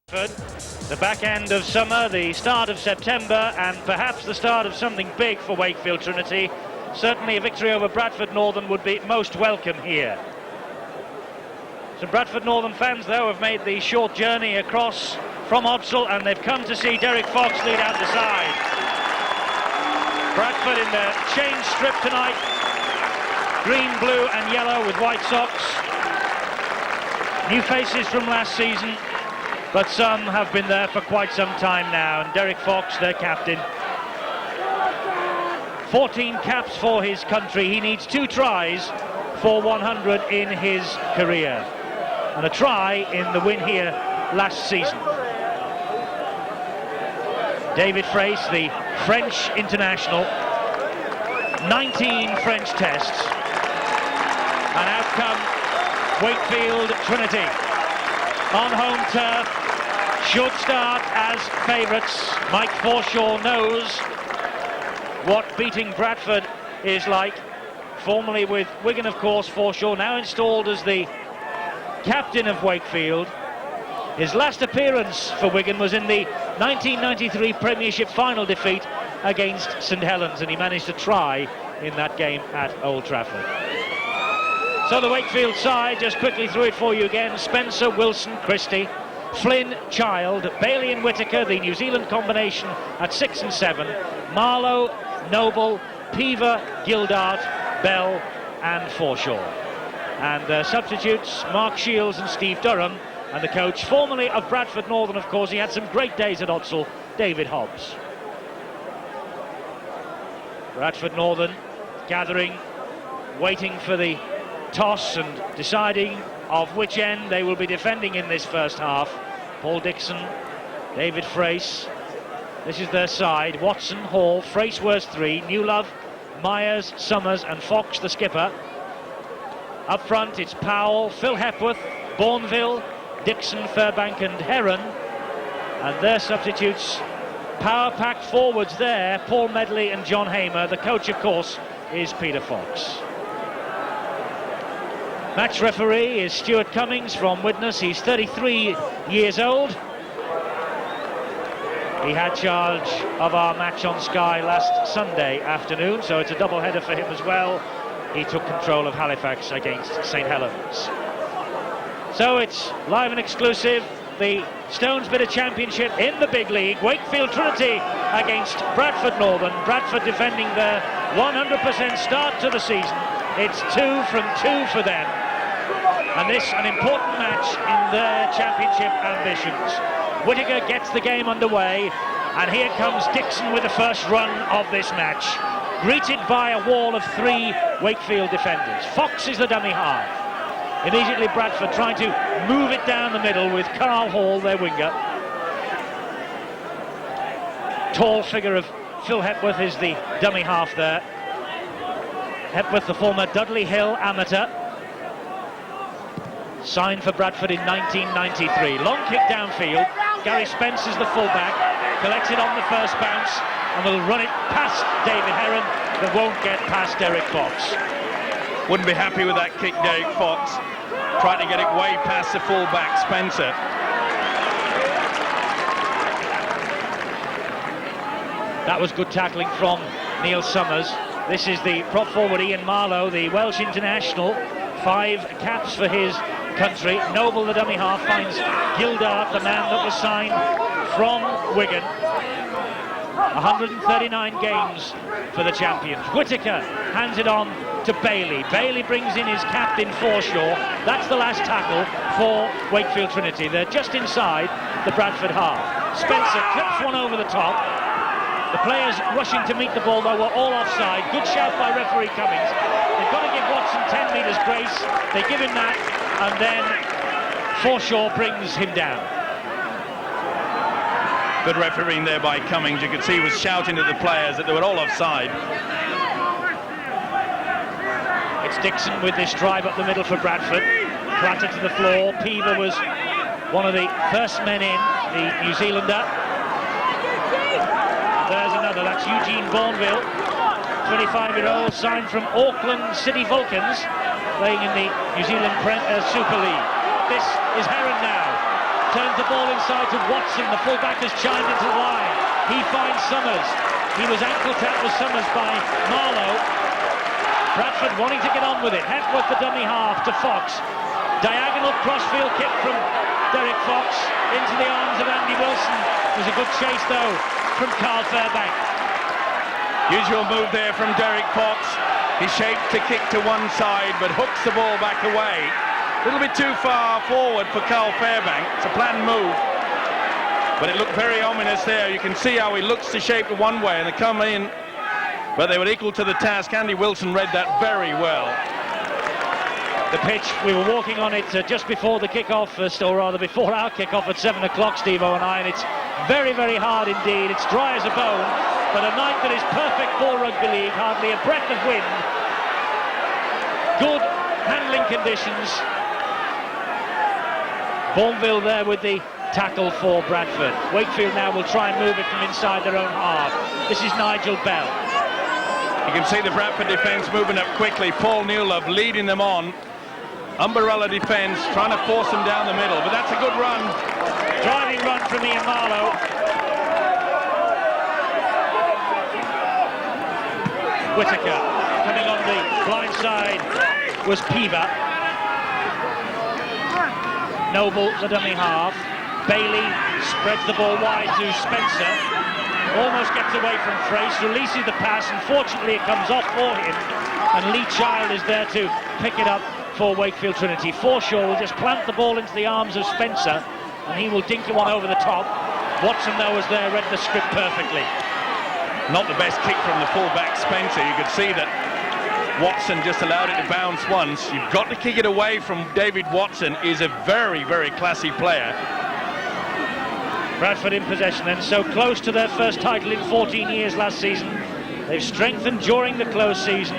The back end of summer, the start of September, and perhaps the start of something big for Wakefield Trinity. Certainly a victory over Bradford Northern would be most welcome here. Some Bradford Northern fans, though, have made the short journey across from Odsal, and they've come to see Derek Fox lead out the side. Bradford in the change strip tonight. Green, blue and yellow with white socks. New faces from last season, but some have been there for quite some time now, and Derek Fox, their captain. 14 caps for his country. He needs 2 tries for 100 in his career, and a try in the win here last season. David Frace, the French international, 19 French tests, and out come Wakefield Trinity on home turf. Should start as favourites. Mike Forshaw knows what beating Bradford is like. Formerly with Wigan, of course. Forshaw now installed as the captain of Wakefield. His last appearance for Wigan was in the 1993 Premiership final defeat against St Helens, and he managed to try in that game at Old Trafford. So the Wakefield side, just quickly through it for you again: Spencer, Wilson, Christie, Flynn, Child, Bailey and Whittaker, the New Zealand combination at 6 and 7, Marlowe, Noble, Peaver, Gildart, Bell and Forshaw. And substitutes: Mark Shields and Steve Durham, and the coach, formerly of Bradford Northern, of course, he had some great days at Odsal, David Hobbs. Bradford Northern gathering, waiting for the toss and deciding of which end they will be defending in this first half. Paul Dixon, David Frace, this is their side. Watson, Hall, Frace wears 3, Newlove, Myers, Summers and Fox, the skipper. Up front it's Powell, Phil Hepworth, Bourneville, Dixon, Fairbank and Heron, and their substitutes, power-packed forwards there, Paul Medley and John Hamer. The coach, of course, is Peter Fox. Match referee is Stuart Cummings from Widnes. He's 33 years old. He had charge of our match on Sky last Sunday afternoon, so it's a double header for him as well. He took control of Halifax against St Helens. So it's live and exclusive. The Stones Bidder Championship in the big league. Wakefield Trinity against Bradford Northern. Bradford defending their 100% start to the season. It's 2 from 2 for them, and this an important match in their championship ambitions. Whittaker gets the game underway, and here comes Dixon with the first run of this match, greeted by a wall of 3 Wakefield defenders. Fox is the dummy half. Immediately Bradford trying to move it down the middle with Carl Hall, their winger. Tall figure of Phil Hepworth is the dummy half there. Hepworth, the former Dudley Hill amateur, signed for Bradford in 1993. Long kick downfield. Gary Spence is the fullback, collects it on the first bounce and will run it past David Heron, but won't get past Derek Fox. Wouldn't be happy with that kick, Derek Fox. Tried to get it way past the fullback, Spencer. That was good tackling from Neil Summers. This is the prop forward Ian Marlowe, the Welsh international, 5 caps for his country. Noble, the dummy half, finds Gildart, the man that was signed from Wigan. 139 games for the champions. Whittaker hands it on to Bailey. Bailey brings in his captain Forshaw. That's the last tackle for Wakefield Trinity. They're just inside the Bradford half. Spencer clips one over the top. The players rushing to meet the ball, though, were all offside. Good shout by referee Cummings. They've got to give Watson 10 metres grace. They give him that, and then Forshaw brings him down. Good refereeing there by Cummings. You could see he was shouting to the players that they were all offside. It's Dixon with this drive up the middle for Bradford. Clattered to the floor. Peaver was one of the first men in, the New Zealander. There's another, that's Eugene Bourneville, 25-year-old, signed from Auckland City Vulcans, playing in the New Zealand Super League. This is Heron now. turns the ball inside to Watson. The fullback has chimed into the line. He finds Summers. He was ankle tapped with Summers by Marlowe. Bradford wanting to get on with it. Hepworth, the dummy half, to Fox. Diagonal crossfield kick from Derek Fox into the arms of Andy Wilson. There's a good chase though from Carl Fairbank. Usual move there from Derek Fox. He shapes to kick to one side but hooks the ball back away. A little bit too far forward for Carl Fairbank. It's a planned move, but it looked very ominous there. You can see how he looks to shape it one way and they come in, but they were equal to the task. Andy Wilson read that very well. The pitch, we were walking on it just before the kick-off, or rather before our kick-off at 7 o'clock, Steve-O and I, and it's very, very hard indeed. It's dry as a bone, but a night that is perfect for rugby league, hardly a breath of wind. Good handling conditions. Bourneville there with the tackle for Bradford. Wakefield now will try and move it from inside their own half. This is Nigel Bell. You can see the Bradford defence moving up quickly. Paul Newlove leading them on. Umbrella defence, trying to force them down the middle, but that's a good run. Driving run from Ian Marlowe. Whittaker coming on the blind side was Peaver. Noble, the dummy half. Bailey spreads the ball wide to Spencer. Almost gets away from Frace, releases the pass. Unfortunately, it comes off for him, and Lee Child is there to pick it up for Wakefield Trinity. Forshaw will just plant the ball into the arms of Spencer, and he will dink one over the top. Watson, though, was there, read the script perfectly. Not the best kick from the fullback Spencer. You could see that Watson just allowed it to bounce once. You've got to kick it away from David Watson. Is a very, very classy player. Bradford in possession, and so close to their first title in 14 years last season. They've strengthened during the close season.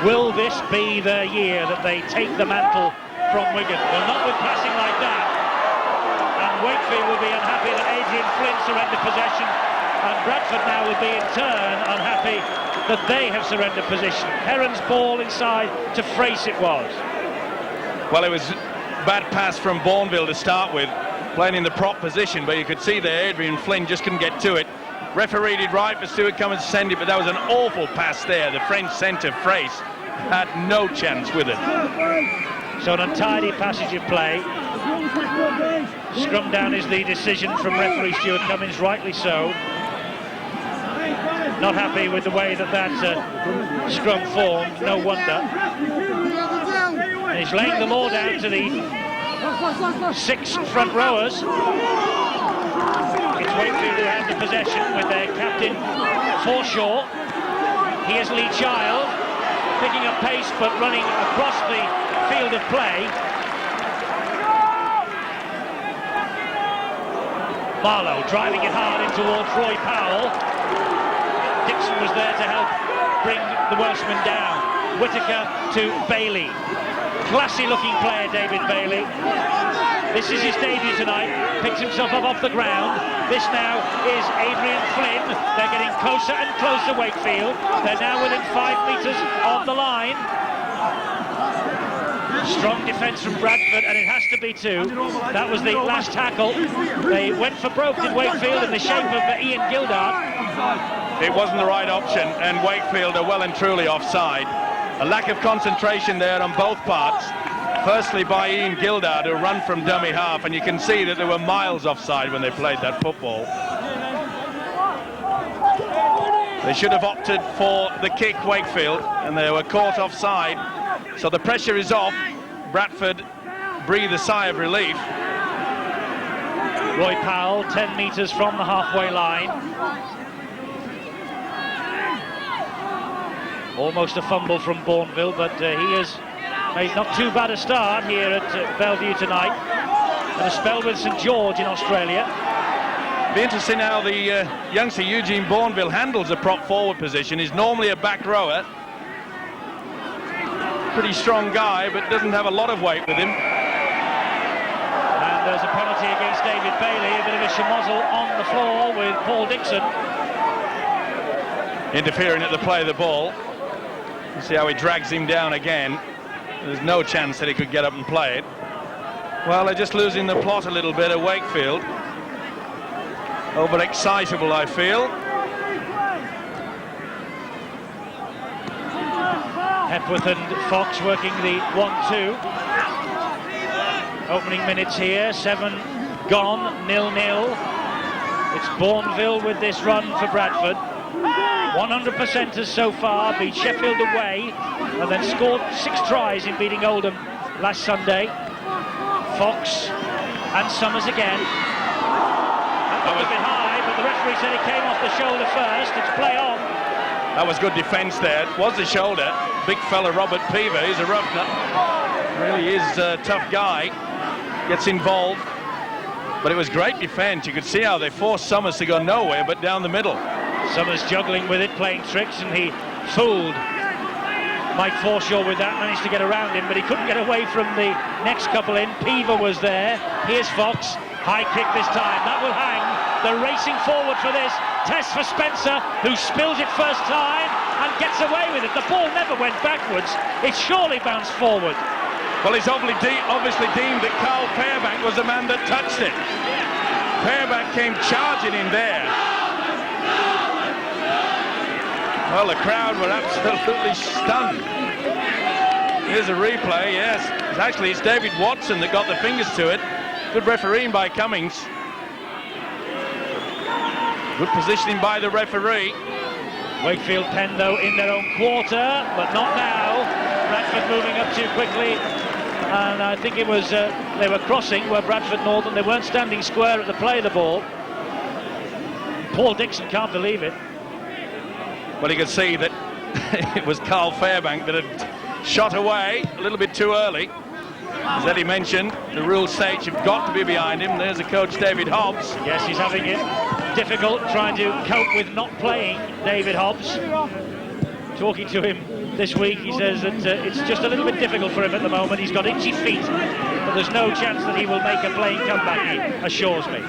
Will this be their year that they take the mantle from Wigan? Well, not with passing like that. And Wakefield will be unhappy that Adrian Flynn surrendered possession, and Bradford now will be in turn unhappy that they have surrendered position. Heron's ball inside to Frace it was. Well, it was bad pass from Bourneville to start with, playing in the prop position, but you could see there Adrian Flynn just couldn't get to it. Referee did right for Stuart Cummins to send it, but that was an awful pass there. The French centre, Frace, had no chance with it. So an untidy passage of play. Scrum down is the decision from referee Stuart Cummins, rightly so. Not happy with the way that scrum formed, no wonder. And he's laying the law down to the 6 front rowers. It's Wakefield who has the possession with their captain Forshaw. Here's Lee Child, picking up pace but running across the field of play. Marlowe driving it hard in towards Roy Powell. Dixon was there to help bring the Welshman down. Whittaker to Bailey. Classy looking player, David Bailey. This is his debut tonight. Picks himself up off the ground. This now is Adrian Flynn. They're getting closer and closer, Wakefield. They're now within 5 metres of the line. Strong defence from Bradford, and it has to be 2. That was the last tackle. They went for broke in Wakefield in the shape of Ian Gildart. It wasn't the right option, and Wakefield are well and truly offside. A lack of concentration there on both parts. Firstly by Ian Gildart, who run from dummy half, and you can see that they were miles offside when they played that football. They should have opted for the kick, Wakefield, and they were caught offside. So the pressure is off. Bradford breathe a sigh of relief. Roy Powell, 10 metres from the halfway line. Almost a fumble from Bourneville, but he has made not too bad a start here at Bellevue tonight. And a spell with St George in Australia. Be interesting how the youngster Eugene Bourneville handles a prop forward position. He's normally a back rower. Pretty strong guy, but doesn't have a lot of weight with him. And there's a penalty against David Bailey, a bit of a schmozzle on the floor with Paul Dixon. Interfering at the play of the ball. You see how he drags him down again. There's no chance that he could get up and play it. Well, they're just losing the plot a little bit at Wakefield. Overexcitable, I feel. Hepworth and Fox working the 1-2. Opening minutes here, 7 gone, 0-0. It's Bourneville with this run for Bradford. 100%ers so far, beat Sheffield away, and then scored 6 tries in beating Oldham last Sunday. Fox and Summers again. That was a bit high, but the referee said it came off the shoulder first. It's play on. That was good defence there. It was the shoulder. Big fella Robert Peaver, he's a roughneck. Really is a tough guy. Gets involved. But it was great defence. You could see how they forced Summers to go nowhere but down the middle. Summers juggling with it, playing tricks, and he fooled Mike Forshaw with that, managed to get around him, but he couldn't get away from the next couple in. Peaver was there. Here's Fox. High kick this time. That will hang. They're racing forward for this. Test for Spencer, who spills it first time and gets away with it. The ball never went backwards. It surely bounced forward. Well, it's obviously deemed that Carl Fairbank was the man that touched it. Fairbank came charging in there. Well, the crowd were absolutely stunned. Here's a replay, yes. It's David Watson that got the fingers to it. Good refereeing by Cummings. Good positioning by the referee. Wakefield pen, though, in their own quarter, but not now. Bradford moving up too quickly. And I think it was, they were crossing where Bradford Northern, they weren't standing square at the play of the ball. Paul Dixon can't believe it. Well, you could see that it was Carl Fairbank that had shot away a little bit too early. As Eddie mentioned, the rules state you've got to be behind him. There's the coach, David Hobbs. Yes, he's having it difficult trying to cope with not playing David Hobbs. Talking to him this week, he says that it's just a little bit difficult for him at the moment. He's got itchy feet, but there's no chance that he will make a playing comeback, he assures me.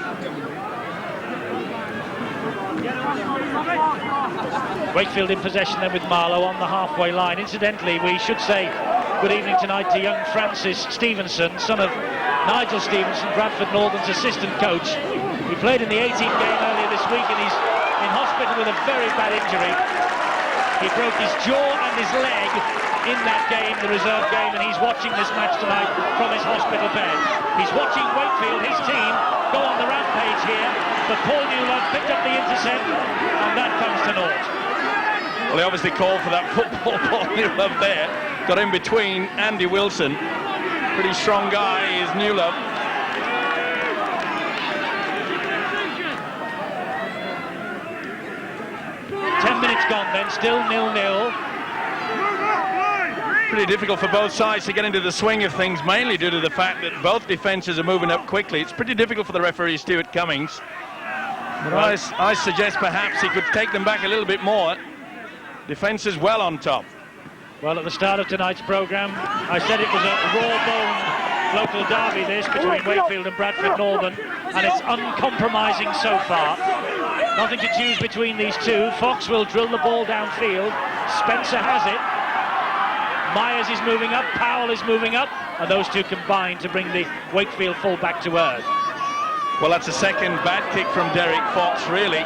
Wakefield in possession then with Marlowe on the halfway line. Incidentally, we should say good evening tonight to young Francis Stevenson, son of Nigel Stevenson, Bradford Northern's assistant coach. He played in the 18th game earlier this week and he's in hospital with a very bad injury. He broke his jaw and his leg in that game, the reserve game, and he's watching this match tonight from his hospital bed. He's watching Wakefield, his team, go on the rampage here, but Paul Newlove picked up the intercept and that comes to naught. Well, he obviously called for that football. Paul Newlove there got in between Andy Wilson. Pretty strong guy is Newlove. Gone then, still 0-0. Pretty difficult for both sides to get into the swing of things, mainly due to the fact that both defences are moving up quickly. It's pretty difficult for the referee, Stuart Cummings. But I suggest perhaps he could take them back a little bit more. Defence is well on top. Well, at the start of tonight's programme, I said it was a raw-boned local derby, this, between Wakefield and Bradford Northern, and it's uncompromising so far. Nothing to choose between these two. Fox will drill the ball downfield. Spencer has it. Myers is moving up. Powell is moving up. And those two combine to bring the Wakefield full back to earth. Well, that's a second bad kick from Derek Fox, really.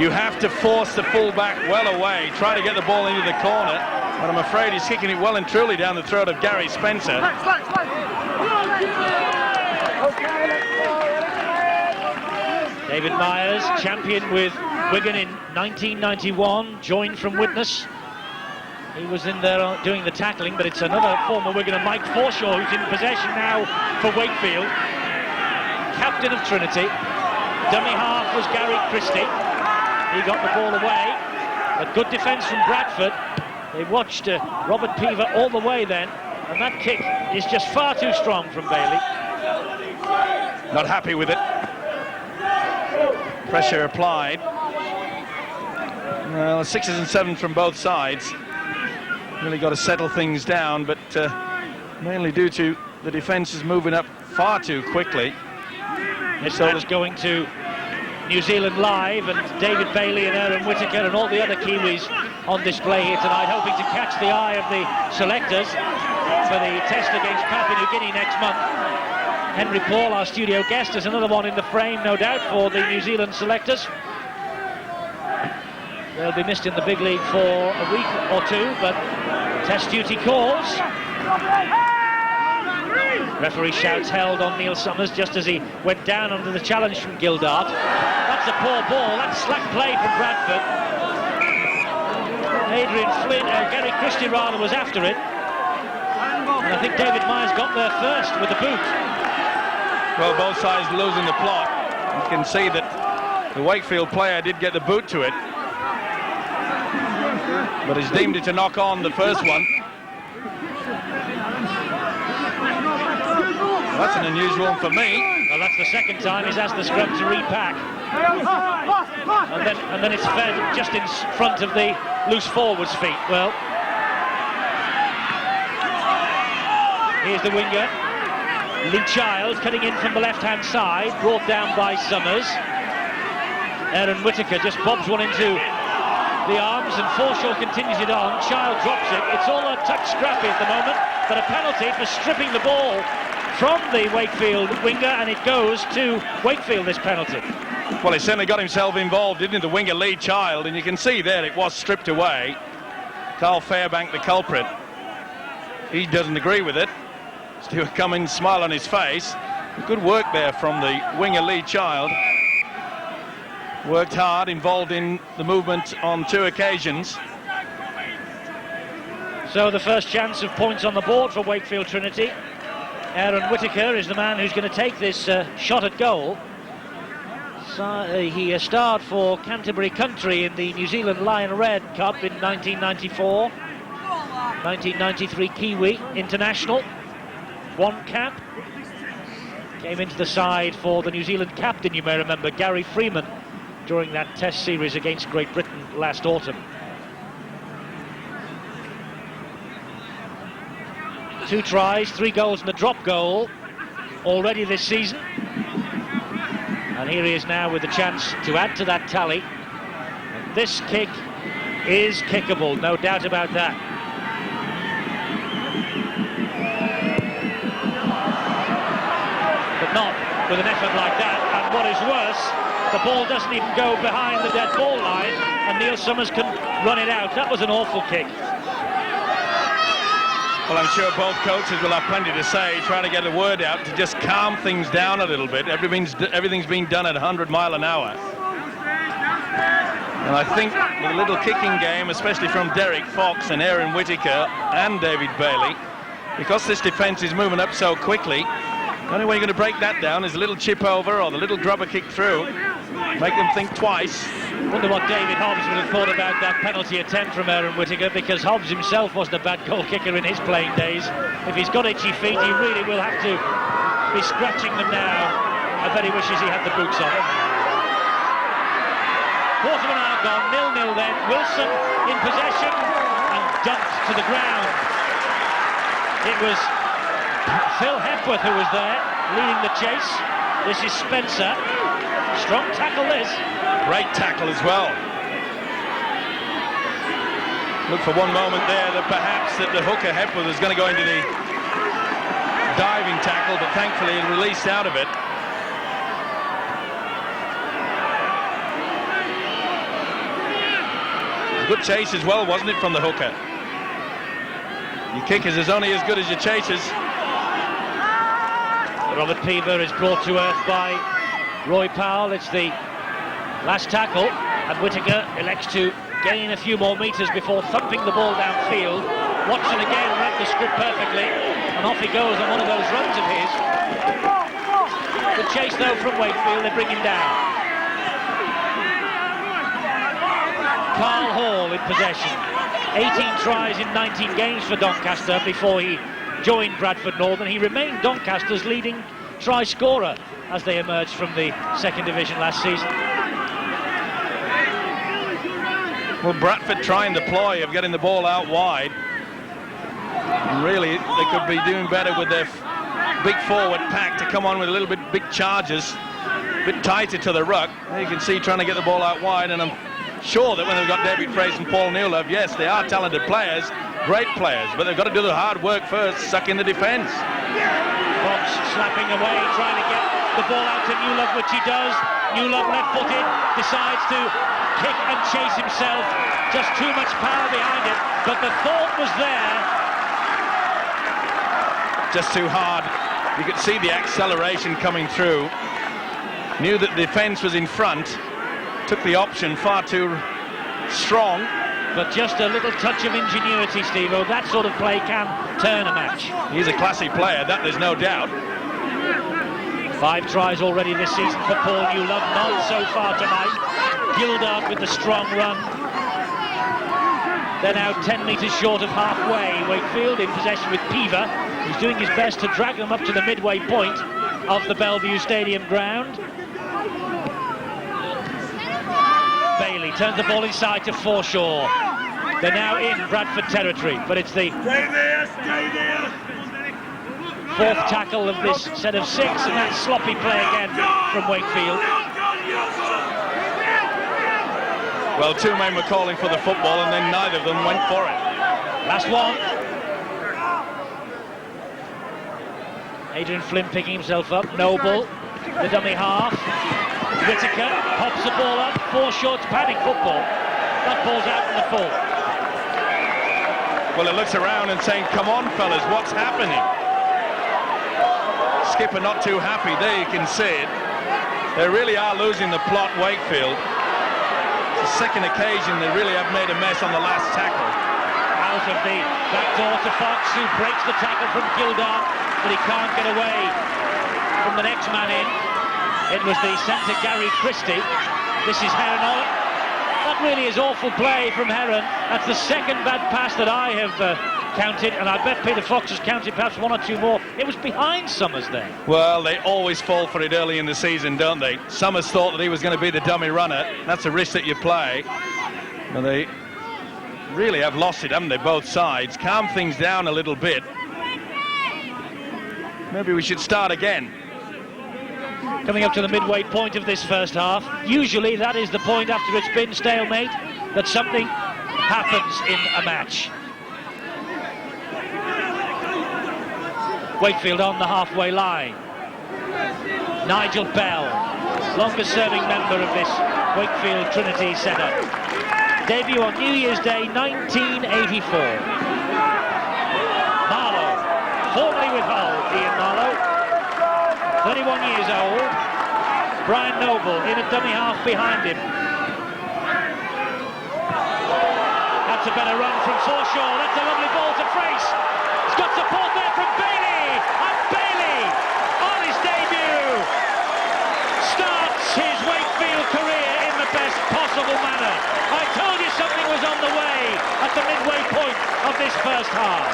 You have to force the full back well away. Try to get the ball into the corner. But I'm afraid he's kicking it well and truly down the throat of Gary Spencer. David Myers, champion with Wigan in 1991, joined from Widnes. He was in there doing the tackling, but it's another former Wiganer, Mike Forshaw, who's in possession now for Wakefield. Captain of Trinity. Dummy half was Gary Christie. He got the ball away. But good defence from Bradford. They watched Robert Peaver all the way then, and that kick is just far too strong from Bailey. Not happy with it. Pressure applied. Well, 6s and 7s from both sides. Really got to settle things down, but mainly due to the defences moving up far too quickly. This match going to New Zealand Live, and David Bailey and Aaron Whittaker and all the other Kiwis on display here tonight, hoping to catch the eye of the selectors for the test against Papua New Guinea next month. Henry Paul, our studio guest, is another one in the frame, no doubt, for the New Zealand selectors. They'll be missed in the big league for a week or two, but test duty calls. Referee shouts held on Neil Summers just as he went down under the challenge from Gildart. That's a poor ball, that's slack play from Bradford. Adrian Flynn, Gary Christie rather, was after it. And I think David Myers got there first with the boot. Well, both sides losing the plot. You can see that the Wakefield player did get the boot to it, but he's deemed it to knock on the first one. Well, that's an unusual one for me. Well, that's the second time he's asked the scrum to repack. And then it's fed just in front of the loose forwards' feet. Well, here's the winger. Lee Child cutting in from the left-hand side, brought down by Summers. Aaron Whittaker just bobs one into the arms, and Forshaw continues it on. Child drops it. It's all a touch scrappy at the moment, but a penalty for stripping the ball from the Wakefield winger, and it goes to Wakefield, this penalty. Well, he certainly got himself involved, didn't he, the winger Lee Child, and you can see there it was stripped away. Carl Fairbank, the culprit, he doesn't agree with it. Stuart Cummins, smile on his face. Good work there from the winger Lee Child. Worked hard, involved in the movement on 2 occasions. So the first chance of points on the board for Wakefield Trinity. Aaron Whittaker is the man who's going to take this shot at goal. So, he starred for Canterbury Country in the New Zealand Lion Red Cup in 1994. 1993 Kiwi International. 1 cap. Came into the side for the New Zealand captain, you may remember, Gary Freeman, during that test series against Great Britain last autumn. 2 tries, 3 goals and a drop goal already this season. And here he is now with the chance to add to that tally. And this kick is kickable, no doubt about that. But not with an effort like that. And what is worse, the ball doesn't even go behind the dead ball line, and Neil Summers can run it out. That was an awful kick. Well, I'm sure both coaches will have plenty to say, trying to get a word out to just calm things down a little bit. Everything's being done at 100 miles an hour. And I think with a little kicking game, especially from Derek Fox and Aaron Whittaker and David Bailey, because this defence is moving up so quickly, the only way you're going to break that down is a little chip over or the little grubber kick through. Make them think twice. Wonder what David Hobbs would have thought about that penalty attempt from Aaron Whittaker, because Hobbs himself wasn't a bad goal kicker in his playing days. If he's got itchy feet, he really will have to be scratching them now. I bet he wishes he had the boots on. Quarter of an hour gone, 0-0 then. Wilson in possession and dumped to the ground. It was Phil Hepworth who was there, leading the chase. This is Spencer. Strong tackle this. Great tackle as well. Look for one moment there that perhaps that the hooker Hepworth was going to go into the diving tackle, but thankfully he released out of it. A good chase as well, wasn't it, from the hooker? Your kickers is only as good as your chasers. Robert Peaver is brought to earth by Roy Powell. It's the last tackle, and Whittaker elects to gain a few more metres before thumping the ball downfield. Watson again read the script perfectly, and off he goes on one of those runs of his. The chase though from Wakefield, they bring him down. Carl Hall in possession. 18 tries in 19 games for Doncaster before he joined Bradford Northern. He remained Doncaster's leading try scorer as they emerged from the second division last season. Well, Bradford trying the ploy of getting the ball out wide. And really, they could be doing better with their big forward pack to come on with a little bit big charges, a bit tighter to the ruck. You can see trying to get the ball out wide, and I'm sure that when they've got David Fraser and Paul Newlove, yes, they are talented players, great players, but they've got to do the hard work first, suck in the defence. Bob Hobbs slapping away, trying to get the ball out to Newlove, which he does. Newlove left-footed, decides to kick and chase himself. Just too much power behind it, but the thought was there. Just too hard. You could see the acceleration coming through. Knew that the defence was in front. Took the option far too strong. But just a little touch of ingenuity, Steve-O. That sort of play can turn a match. He's a classy player, that there's no doubt. 5 tries already this season for Paul Newlove, none so far tonight. Gildart with the strong run. They're now 10 metres short of halfway. Wakefield in possession with Peaver. He's doing his best to drag them up to the midway point of the Bellevue Stadium ground. Bailey turns the ball inside to Forshaw. They're now in Bradford territory, but it's the fourth tackle of this set of 6, and that's sloppy play again from Wakefield. Well, 2 men were calling for the football, and then neither of them went for it. Last one. Adrian Flynn picking himself up. Noble, the dummy half. Whittaker pops the ball up. Forshaw, padding football. That ball's out in the full. Well, it looks around and saying, come on, fellas, what's happening? Skipper not too happy. There you can see it. They really are losing the plot, Wakefield. It's the second occasion they really have made a mess on the last tackle. Out of the back door to Fox, who breaks the tackle from Gildart, but he can't get away from the next man in. It was the centre Gary Christie. This is Heron. That really is awful play from Heron. That's the second bad pass that I have counted, and I bet Peter Fox has counted perhaps 1 or 2 more. It was behind Summers there. Well, they always fall for it early in the season, don't they? Summers thought that he was going to be the dummy runner. That's a risk that you play. But they really have lost it, haven't they, both sides? Calm things down a little bit. Maybe we should start again. Coming up to the midway point of this first half. Usually that is the point after it's been stalemate that something happens in a match. Wakefield on the halfway line. Nigel Bell, longest serving member of this Wakefield Trinity setup. Debut on New Year's Day 1984. Marlowe, formerly with Hull, Ian Marlowe, 31 years old. Brian Noble in a dummy half behind him. That's a better run from Forshaw. That's a lovely ball to Frace. He's got support there from Bailey. And Bailey, on his debut, starts his Wakefield career in the best possible manner. I told you something was on the way at the midway point of this first half.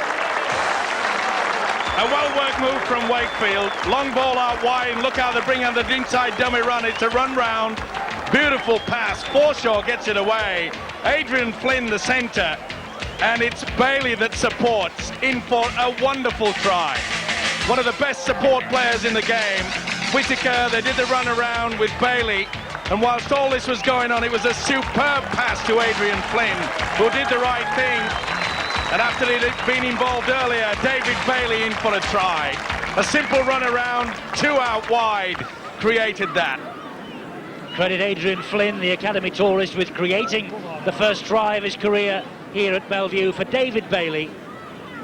A well-worked move from Wakefield. Long ball out wide. Look how they bring on the inside dummy run. It's a run round. Beautiful pass. Forshaw gets it away. Adrian Flynn, the centre. And it's Bailey that supports in for a wonderful try. One of the best support players in the game. Whittaker, they did the run around with Bailey. And whilst all this was going on, it was a superb pass to Adrian Flynn, who did the right thing. And after he'd been involved earlier, David Bailey in for a try. A simple run around, 2 out wide, created that. Credit Adrian Flynn, the academy tourist, with creating the first try of his career here at Bellevue. For David Bailey,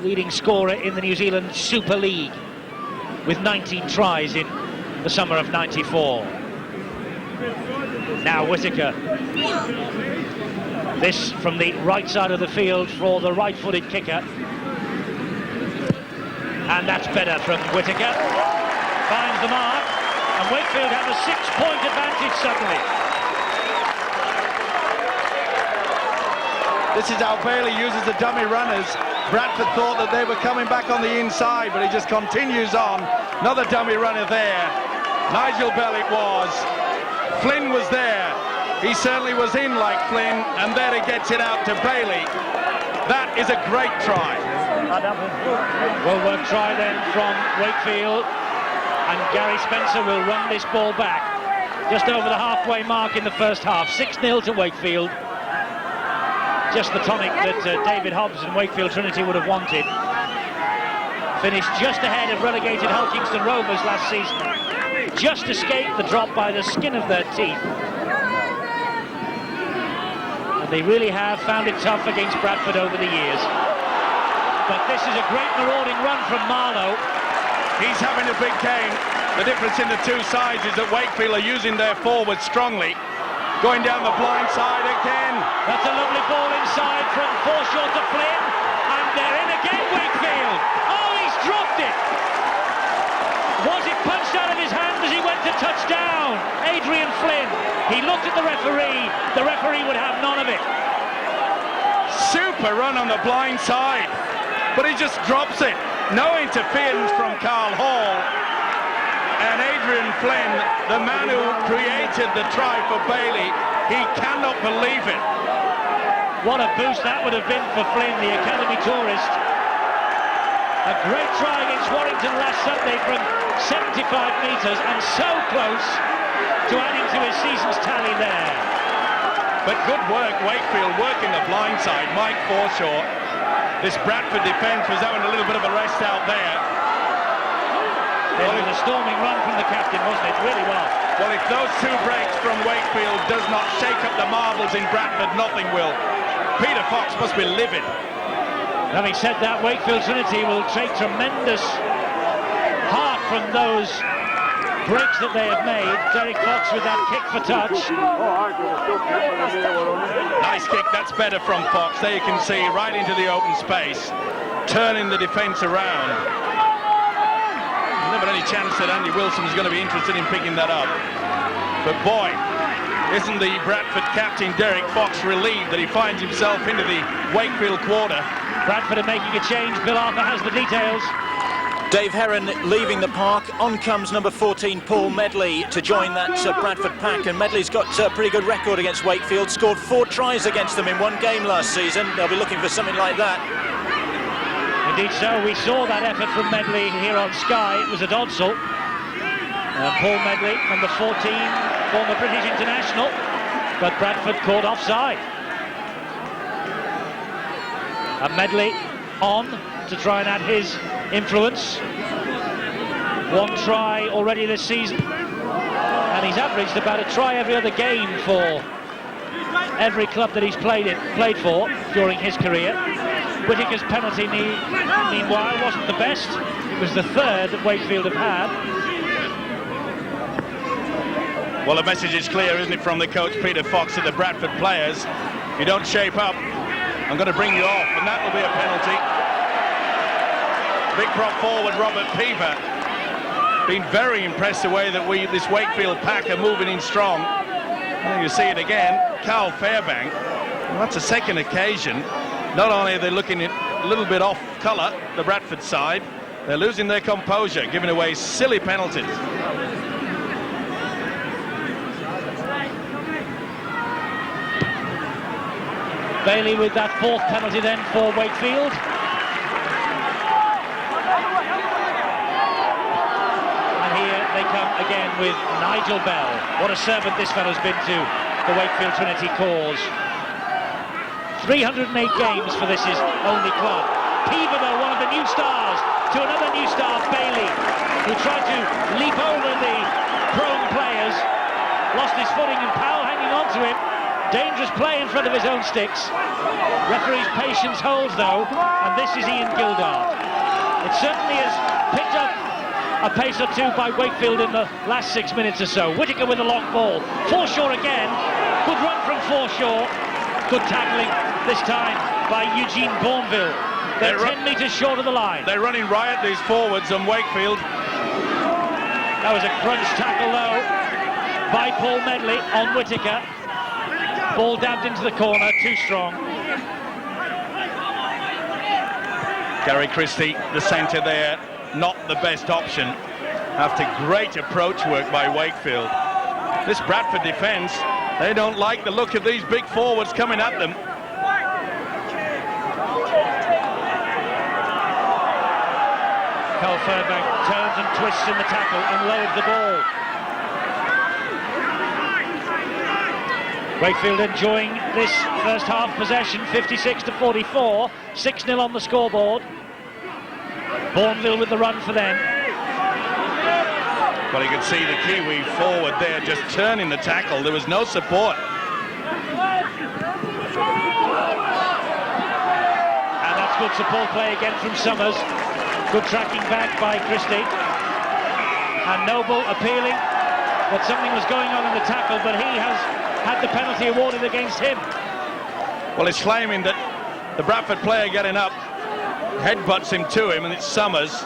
leading scorer in the New Zealand Super League, with 19 tries in the summer of '94. Now Whittaker. This from the right side of the field for the right-footed kicker. And that's better from Whittaker. Finds the mark, and Wakefield have a 6-point advantage suddenly. This is how Bailey uses the dummy runners. Bradford thought that they were coming back on the inside, but he just continues on. Another dummy runner there. Nigel Bell it was. Flynn was there. He certainly was in like Flynn, and there he gets it out to Bailey. That is a great try. Well-worked try then from Wakefield, and Gary Spencer will run this ball back. Just over the halfway mark in the first half. 6-0 to Wakefield. Just the tonic that David Hobbs and Wakefield Trinity would have wanted. finished just ahead of relegated Hull Kingston Rovers last season. Just escaped the drop by the skin of their teeth. And they really have found it tough against Bradford over the years. But this is a great marauding run from Marlowe. He's having a big game. The difference in the two sides is that Wakefield are using their forwards strongly. Going down the blind side again. That's a lovely ball inside from Forshaw to Flynn. And they're in again, Wakefield. Oh, he's dropped it. Was it punched out of his hand as he went to touch down? Adrian Flynn. He looked at the referee. The referee would have none of it. Super run on the blind side. But he just drops it. No interference from Carl Hall. And Adrian Flynn, the man who created the try for Bailey, he cannot believe it. What a boost that would have been for Flynn, the academy tourist. A great try against Warrington last Sunday from 75 metres and so close to adding to his season's tally there. But good work, Wakefield working the blind side. Mike Forshaw. This Bradford defence was having a little bit of a rest out there. It was a storming run from the captain, wasn't it? Really well. Well, if those two breaks from Wakefield does not shake up the marbles in Bradford, nothing will. Peter Fox must be livid. Having said that, Wakefield Trinity will take tremendous heart from those breaks that they have made. Derek Fox with that kick for touch. Nice kick, that's better from Fox. There you can see, right into the open space, turning the defence around. Never any chance that Andy Wilson's going to be interested in picking that up. But boy, isn't the Bradford captain Derek Fox relieved that he finds himself into the Wakefield quarter. Bradford are making a change. Bill Arthur has the details. Dave Heron leaving the park. On comes number 14, Paul Medley, to join that Bradford pack. And Medley's got a pretty good record against Wakefield. Scored 4 tries against them in 1 game last season. They'll be looking for something like that. Indeed so. We saw that effort from Medley here on Sky. It was at Odsal. Paul Medley, number 14, former British international. But Bradford caught offside. And Medley on to try and add his influence. 1 try already this season. And he's averaged about a try every other game for every club that he's played for during his career. Whittaker's penalty, meanwhile, wasn't the best. It was the 3rd that Wakefield have had. Well, the message is clear, isn't it, from the coach Peter Fox to the Bradford players. If you don't shape up, I'm going to bring you off, and that will be a penalty. Big prop forward Robert Peever. Been very impressed the way that this Wakefield pack are moving in strong. And you see it again, Carl Fairbank. Well, that's a second occasion. Not only are they looking a little bit off colour, the Bradford side, they're losing their composure, giving away silly penalties. Bailey with that 4th penalty then for Wakefield. And here they come again with Nigel Bell. What a servant this fellow's been to the Wakefield Trinity cause. 308 games for this his only club. Peever, though, one of the new stars, to another new star, Bailey, who tried to leap over the prone players, lost his footing, and Powell hanging on to him. Dangerous play in front of his own sticks. Referee's patience holds, though, and this is Ian Gildart. It certainly has picked up a pace or two by Wakefield in the last 6 minutes or so. Whittaker with a long ball. Forshaw again. Good run from Forshaw. Good tackling this time by Eugene Bourneville. They're 10 metres short of the line. They're running riot, these forwards on Wakefield. That was a crunch tackle, though, by Paul Medley on Whittaker. Ball dabbed into the corner, too strong. Gary Christie, the centre there, not the best option after great approach work by Wakefield. This Bradford defence, they don't like the look of these big forwards coming at them. Carl Fairbank turns and twists in the tackle and lowered the ball. Wakefield enjoying this first half possession, 56-44, 6-0 on the scoreboard. Bourneville with the run for them. Well, you could see the Kiwi forward there just turning the tackle. There was no support. And that's good support play again from Summers. Good tracking back by Christie. And Noble appealing that something was going on in the tackle, but he has had the penalty awarded against him. Well, it's claiming that the Bradford player getting up headbutts him to him, and it's Summers.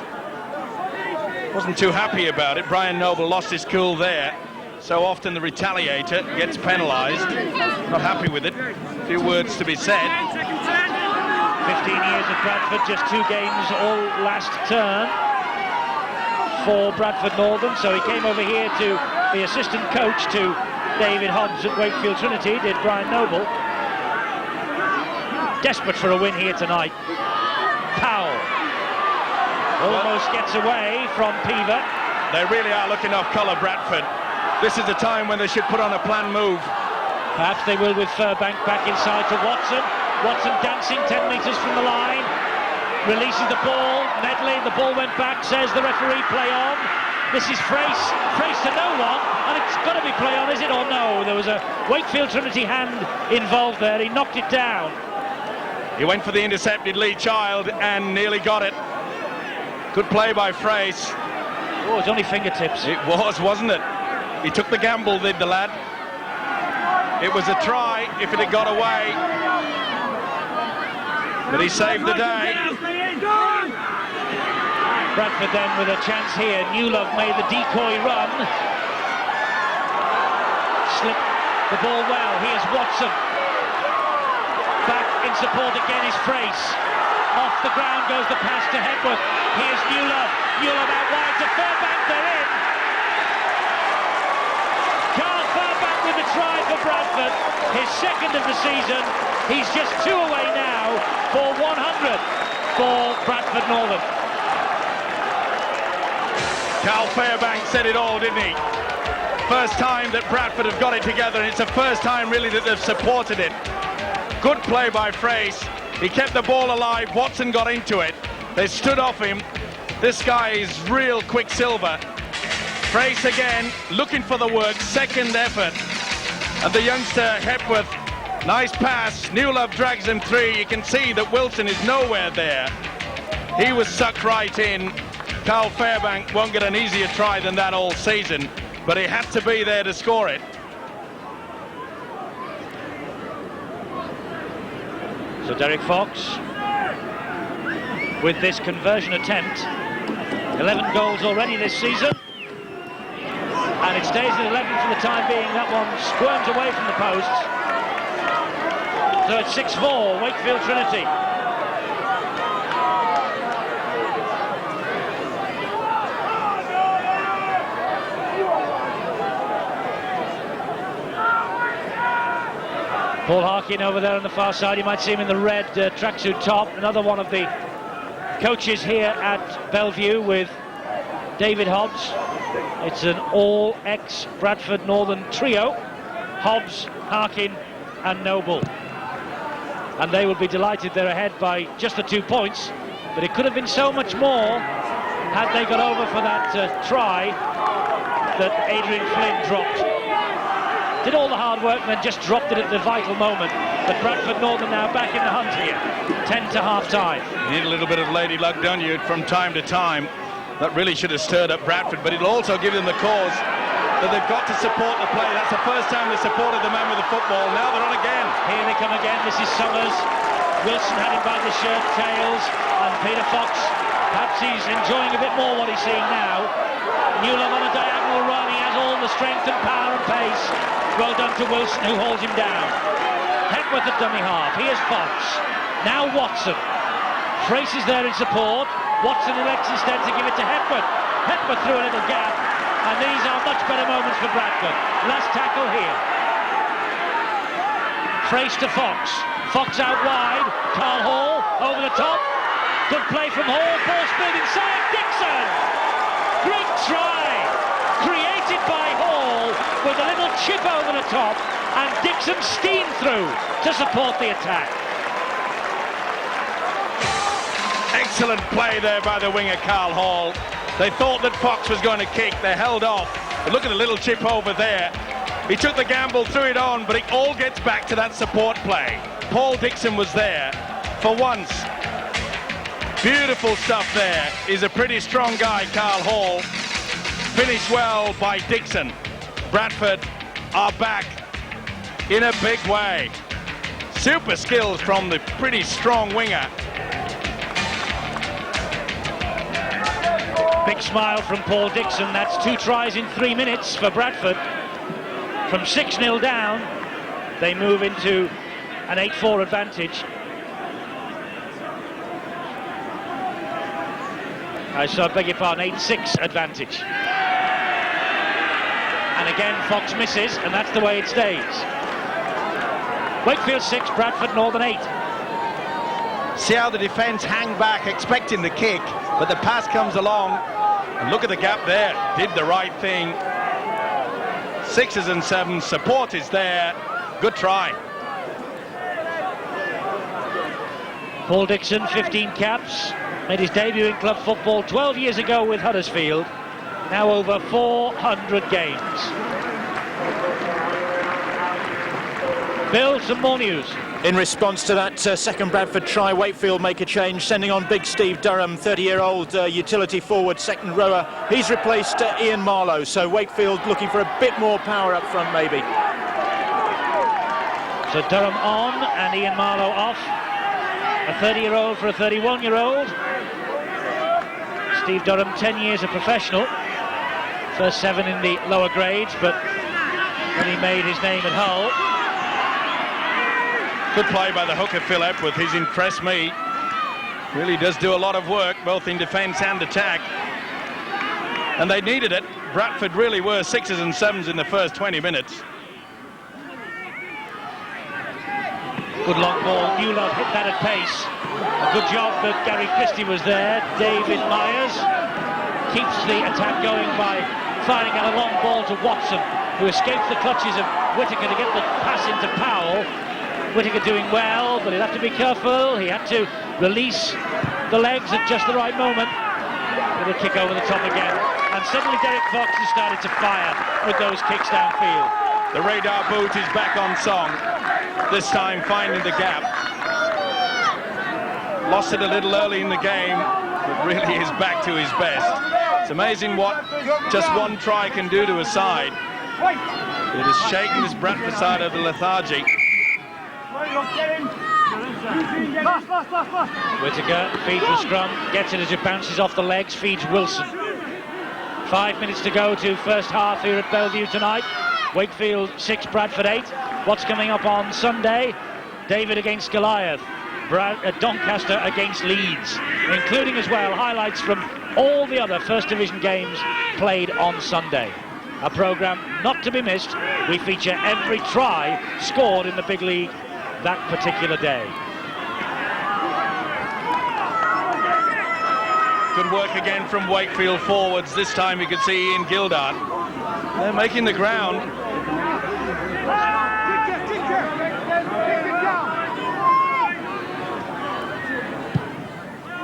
Wasn't too happy about it. Brian Noble lost his cool there. So often the retaliator gets penalised. Not happy with it. A few words to be said. 15 years at Bradford, just 2 games all last term for Bradford Northern. So he came over here to be assistant coach to David Hobbs at Wakefield Trinity, did Brian Noble. Desperate for a win here tonight. Powell almost gets away from Peaver. They really are looking off colour, Bradford. This is the time when they should put on a planned move. Perhaps they will with Furbank back inside to Watson. Watson dancing 10 metres from the line. Releases the ball. Medley, the ball went back, says the referee, play on. This is Frace. Frace to no one. And it's got to be play on, is it, or no? There was a Wakefield Trinity hand involved there. He knocked it down. He went for the intercepted Lee Child and nearly got it. Good play by Frace. Oh, it's only fingertips. It was, wasn't it? He took the gamble, did the lad. It was a try if it had got away. But he saved the day. Bradford then with a chance here. Newlove made the decoy run. Slipped the ball well. Here's Watson. Back in support again is Frace. Off the ground goes the pass to Hepworth. Here's Newlove. Newlove out wide to Furbank. They're in. Carl Furbank with the try for Bradford. His second of the season. He's just 2 away now for 100 for Bradford Northern. Carl Fairbank said it all, didn't he? First time that Bradford have got it together, and it's the first time really that they've supported it. Good play by Frace. He kept the ball alive. Watson got into it. They stood off him. This guy is real quicksilver. Frace again, looking for the work. Second effort. And the youngster Hepworth, nice pass. Newlove drags him 3. You can see that Wilson is nowhere there. He was sucked right in. Carl Fairbank won't get an easier try than that all season, but he had to be there to score it. So Derek Fox with this conversion attempt, 11 goals already this season, and it stays at 11 for the time being. That one squirms away from the posts. So it's 6-4 Wakefield Trinity. Paul Harkin over there on the far side. You might see him in the red tracksuit top. Another one of the coaches here at Bellevue with David Hobbs. It's an all ex-Bradford Northern trio. Hobbs, Harkin and Noble. And they will be delighted they're ahead by just the 2 points. But it could have been so much more had they got over for that try that Adrian Flynn dropped. Did all the hard work and then just dropped it at the vital moment. But Bradford Northern now back in the hunt here. 10 to half-time. You need a little bit of lady luck, don't you, from time to time. That really should have stirred up Bradford, but it'll also give them the cause that they've got to support the play. That's the first time they supported the man with the football. Now they're on again. Here they come again. This is Summers. Wilson had him by the shirt tails. And Peter Fox, perhaps he's enjoying a bit more what he's seeing now. Newlove on a diagonal run. He has all the strength and power and pace. Well done to Wilson, who holds him down. Hepworth at dummy half. Here's Fox. Now Watson. Frace is there in support. Watson elects instead to give it to Hepworth. Hepworth through a little gap. And these are much better moments for Bradford. Last tackle here. Frace to Fox. Fox out wide. Carl Hall over the top. Good play from Hall. Ball spilled inside. Dixon. Great try. Created by Hall with a little chip over the top. And Dixon steamed through to support the attack. Excellent play there by the winger, Carl Hall. They thought that Fox was going to kick. They held off. But look at the little chip over there. He took the gamble, threw it on, but it all gets back to that support play. Paul Dixon was there for once. Beautiful stuff there. He's a pretty strong guy, Carl Hall. Finished well by Dixon. Bradford are back in a big way. Super skills from the pretty strong winger. Big smile from Paul Dixon. That's 2 tries in 3 minutes for Bradford. From 6-0 down, they move into an 8-4 advantage. I beg your pardon, 8-6 advantage. And again, Fox misses, and that's the way it stays. Wakefield 6, Bradford Northern 8. See how the defence hang back, expecting the kick, but the pass comes along. And look at the gap there. Did the right thing. 6s and 7s. Support is there. Good try. Paul Dixon, 15 caps. Made his debut in club football 12 years ago with Huddersfield. Now over 400 games. Bill, some more news. In response to that second Bradford try, Wakefield make a change, sending on big Steve Durham, 30-year-old utility forward, second rower. He's replaced Ian Marlowe, so Wakefield looking for a bit more power up front, maybe. So Durham on and Ian Marlowe off. A 30-year-old for a 31-year-old. Steve Durham, 10 years a professional. First 7 in the lower grades, but when he made his name at Hull. Good play by the hooker, Phil Epworth. He's impressed me. Really does do a lot of work, both in defence and attack. And they needed it. Bradford really were 6s and 7s in the first 20 minutes. Good long ball. Newlove hit that at pace. A good job that Gary Christie was there. David Myers keeps the attack going by firing out a long ball to Watson, who escapes the clutches of Whittaker to get the pass into Powell. Whittaker doing well, but he'll have to be careful. He had to release the legs at just the right moment. Little kick over the top again. And suddenly Derek Fox has started to fire with those kicks downfield. The radar boot is back on song. This time finding the gap. Lost it a little early in the game, but really is back to his best. It's amazing what just one try can do to a side. It has shaken this Bradford side of the lethargy. Whittaker feeds the scrum, gets it as it bounces off the legs, feeds Wilson. 5 minutes to go to first half here at Bellevue tonight. Wakefield 6, Bradford 8. What's coming up on Sunday? David against Goliath. Doncaster against Leeds, including as well highlights from all the other First Division games played on Sunday. A programme not to be missed. We feature every try scored in the big league that particular day. Good work again from Wakefield forwards. This time you could see Ian Gildart. They're making the ground.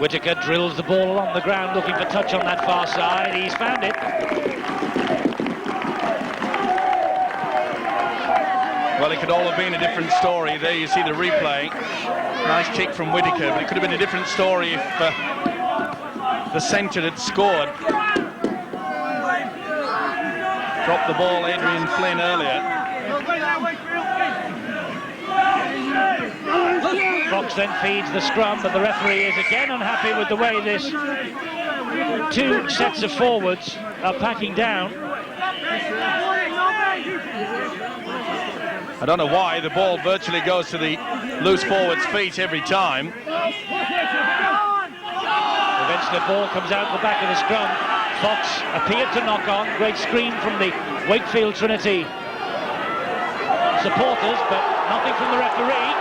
Whittaker drills the ball along the ground looking for touch on that far side. He's found it. Well, it could all have been a different story. There you see the replay. Nice kick from Whittaker, but it could have been a different story if the centre had scored. Dropped the ball, Adrian Flynn, earlier. Fox then feeds the scrum, but the referee is again unhappy with the way this 2 sets of forwards are packing down. I don't know why. The ball virtually goes to the loose forward's feet every time. Eventually the ball comes out the back of the scrum. Fox appeared to knock on. Great screen from the Wakefield Trinity supporters, but nothing from the referee.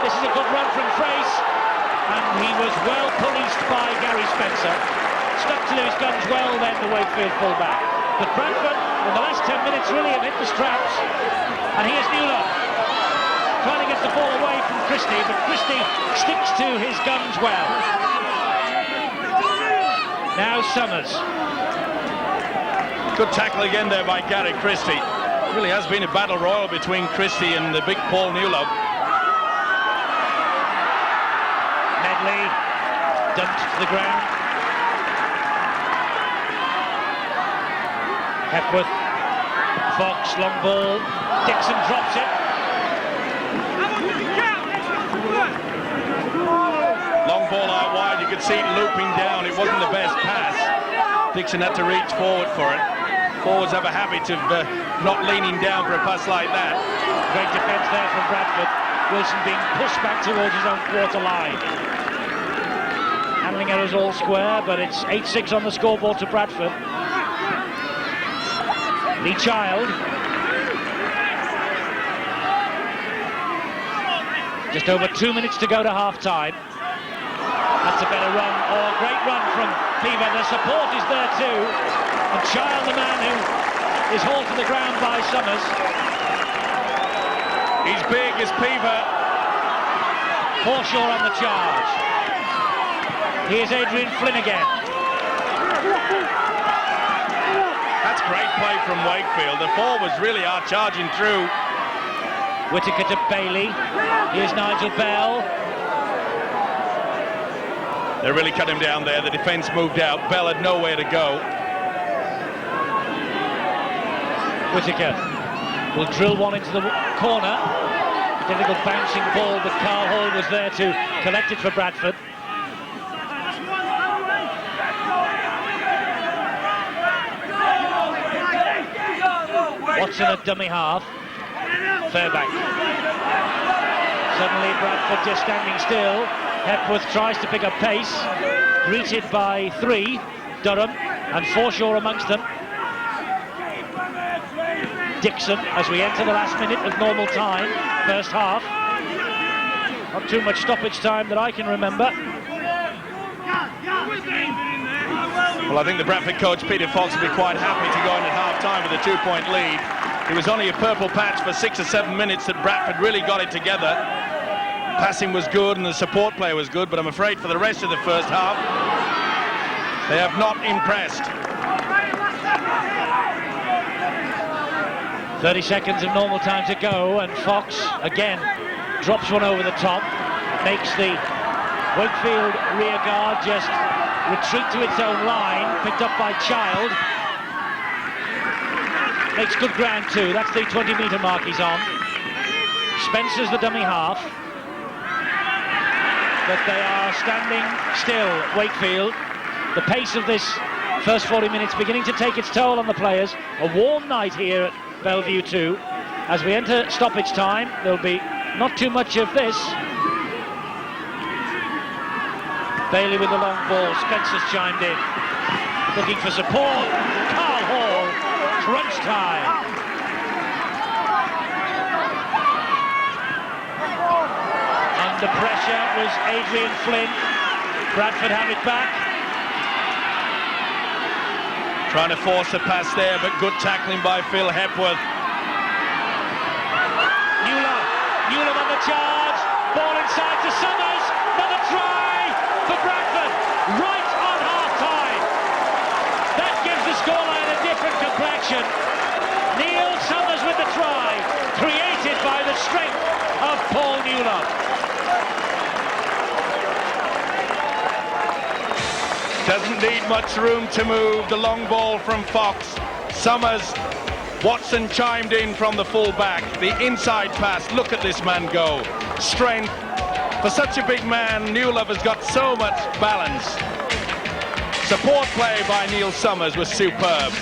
This is a good run from Frace, and he was well policed by Gary Spencer. Stuck to his guns well then, the Wakefield fullback. But Bradford, in the last 10 minutes, really have hit the straps. And here's Newlove, trying to get the ball away from Christie, but Christie sticks to his guns well. Now Summers. Good tackle again there by Gary Christie. Really has been a battle royal between Christie and the big Paul Newlove. Medley dumped to the ground. Hepworth, Fox, long ball. Dixon drops it. Long ball out wide, you could see it looping down. It wasn't the best pass. Dixon had to reach forward for it. Forwards have a habit of not leaning down for a pass like that. Great defence there from Bradford. Wilson being pushed back towards his own quarter line. Handling errors all square, but it's 8-6 on the scoreboard to Bradford. Lee Child. Just over 2 minutes to go to half-time. That's a better run, or a great run from Peaver. The support is there too. And Child, the man who is hauled to the ground by Summers. He's big as Peaver. Forshaw on the charge. Here's Adrian Flynn again. That's great play from Wakefield. The forwards really are charging through. Whittaker to Bailey. Here's Nigel Bell. They really cut him down there. The defence moved out. Bell had nowhere to go. Whittaker will drill one into the corner. Difficult bouncing ball, but Carl Hall was there to collect it for Bradford. Watson at dummy half. Fairbank. Suddenly Bradford just standing still. Hepworth tries to pick up pace. Greeted by three, Durham and Forshaw amongst them. Dixon as we enter the last minute of normal time, first half. Not too much stoppage time that I can remember. Well, I think the Bradford coach, Peter Fox, will be quite happy to go in at half-time with a 2-point lead. It was only a purple patch for 6 or 7 minutes that Bradford really got it together. Passing was good and the support play was good, but I'm afraid for the rest of the first half, they have not impressed. 30 seconds of normal time to go, and Fox again drops one over the top, makes the Wakefield rear guard just retreat to its own line, picked up by Child. Makes good ground too, that's the 20-metre mark he's on. Spencer's the dummy half. But they are standing still, Wakefield. The pace of this first 40 minutes beginning to take its toll on the players. A warm night here at Bellevue too. As we enter stoppage time, there'll be not too much of this. Bailey with the long ball, Spencer's chimed in. Looking for support, Carl Hall, crunch time. Under pressure was Adrian Flynn. Bradford have it back. Trying to force a pass there, but good tackling by Phil Hepworth. Newlove on the charge. Ball inside to Summers. Another try for Bradford. Right on half-time. That gives the scoreline a different complexion. Neil Summers with the try, created by the strength of Paul Newlove. Doesn't need much room to move. The long ball from Fox. Summers. Watson chimed in from the full-back. The inside pass. Look at this man go. Strength. For such a big man, Newlove has got so much balance. Support play by Neil Summers was superb.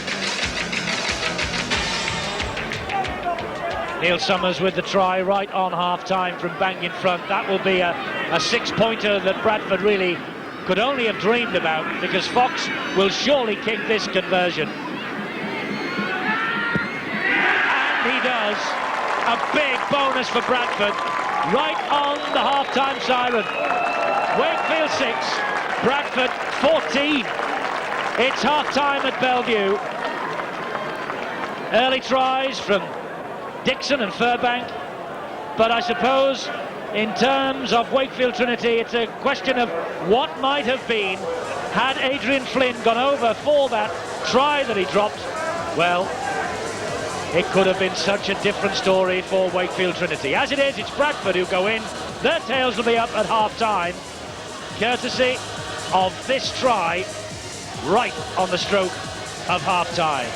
Neil Summers with the try right on half-time from bang in front. That will be a six-pointer that Bradford really could only have dreamed about, because Fox will surely kick this conversion. And he does. A big bonus for Bradford. Right on the half-time siren. Wakefield 6, Bradford 14. It's half-time at Bellevue. Early tries from Dixon and Fairbank, but I suppose in terms of Wakefield Trinity, it's a question of what might have been Had Adrian Flynn gone over for that try that he dropped, well, it could have been such a different story for Wakefield Trinity. As it is, it's Bradford who go in. Their tails will be up at half-time, courtesy of this try right on the stroke of half-time.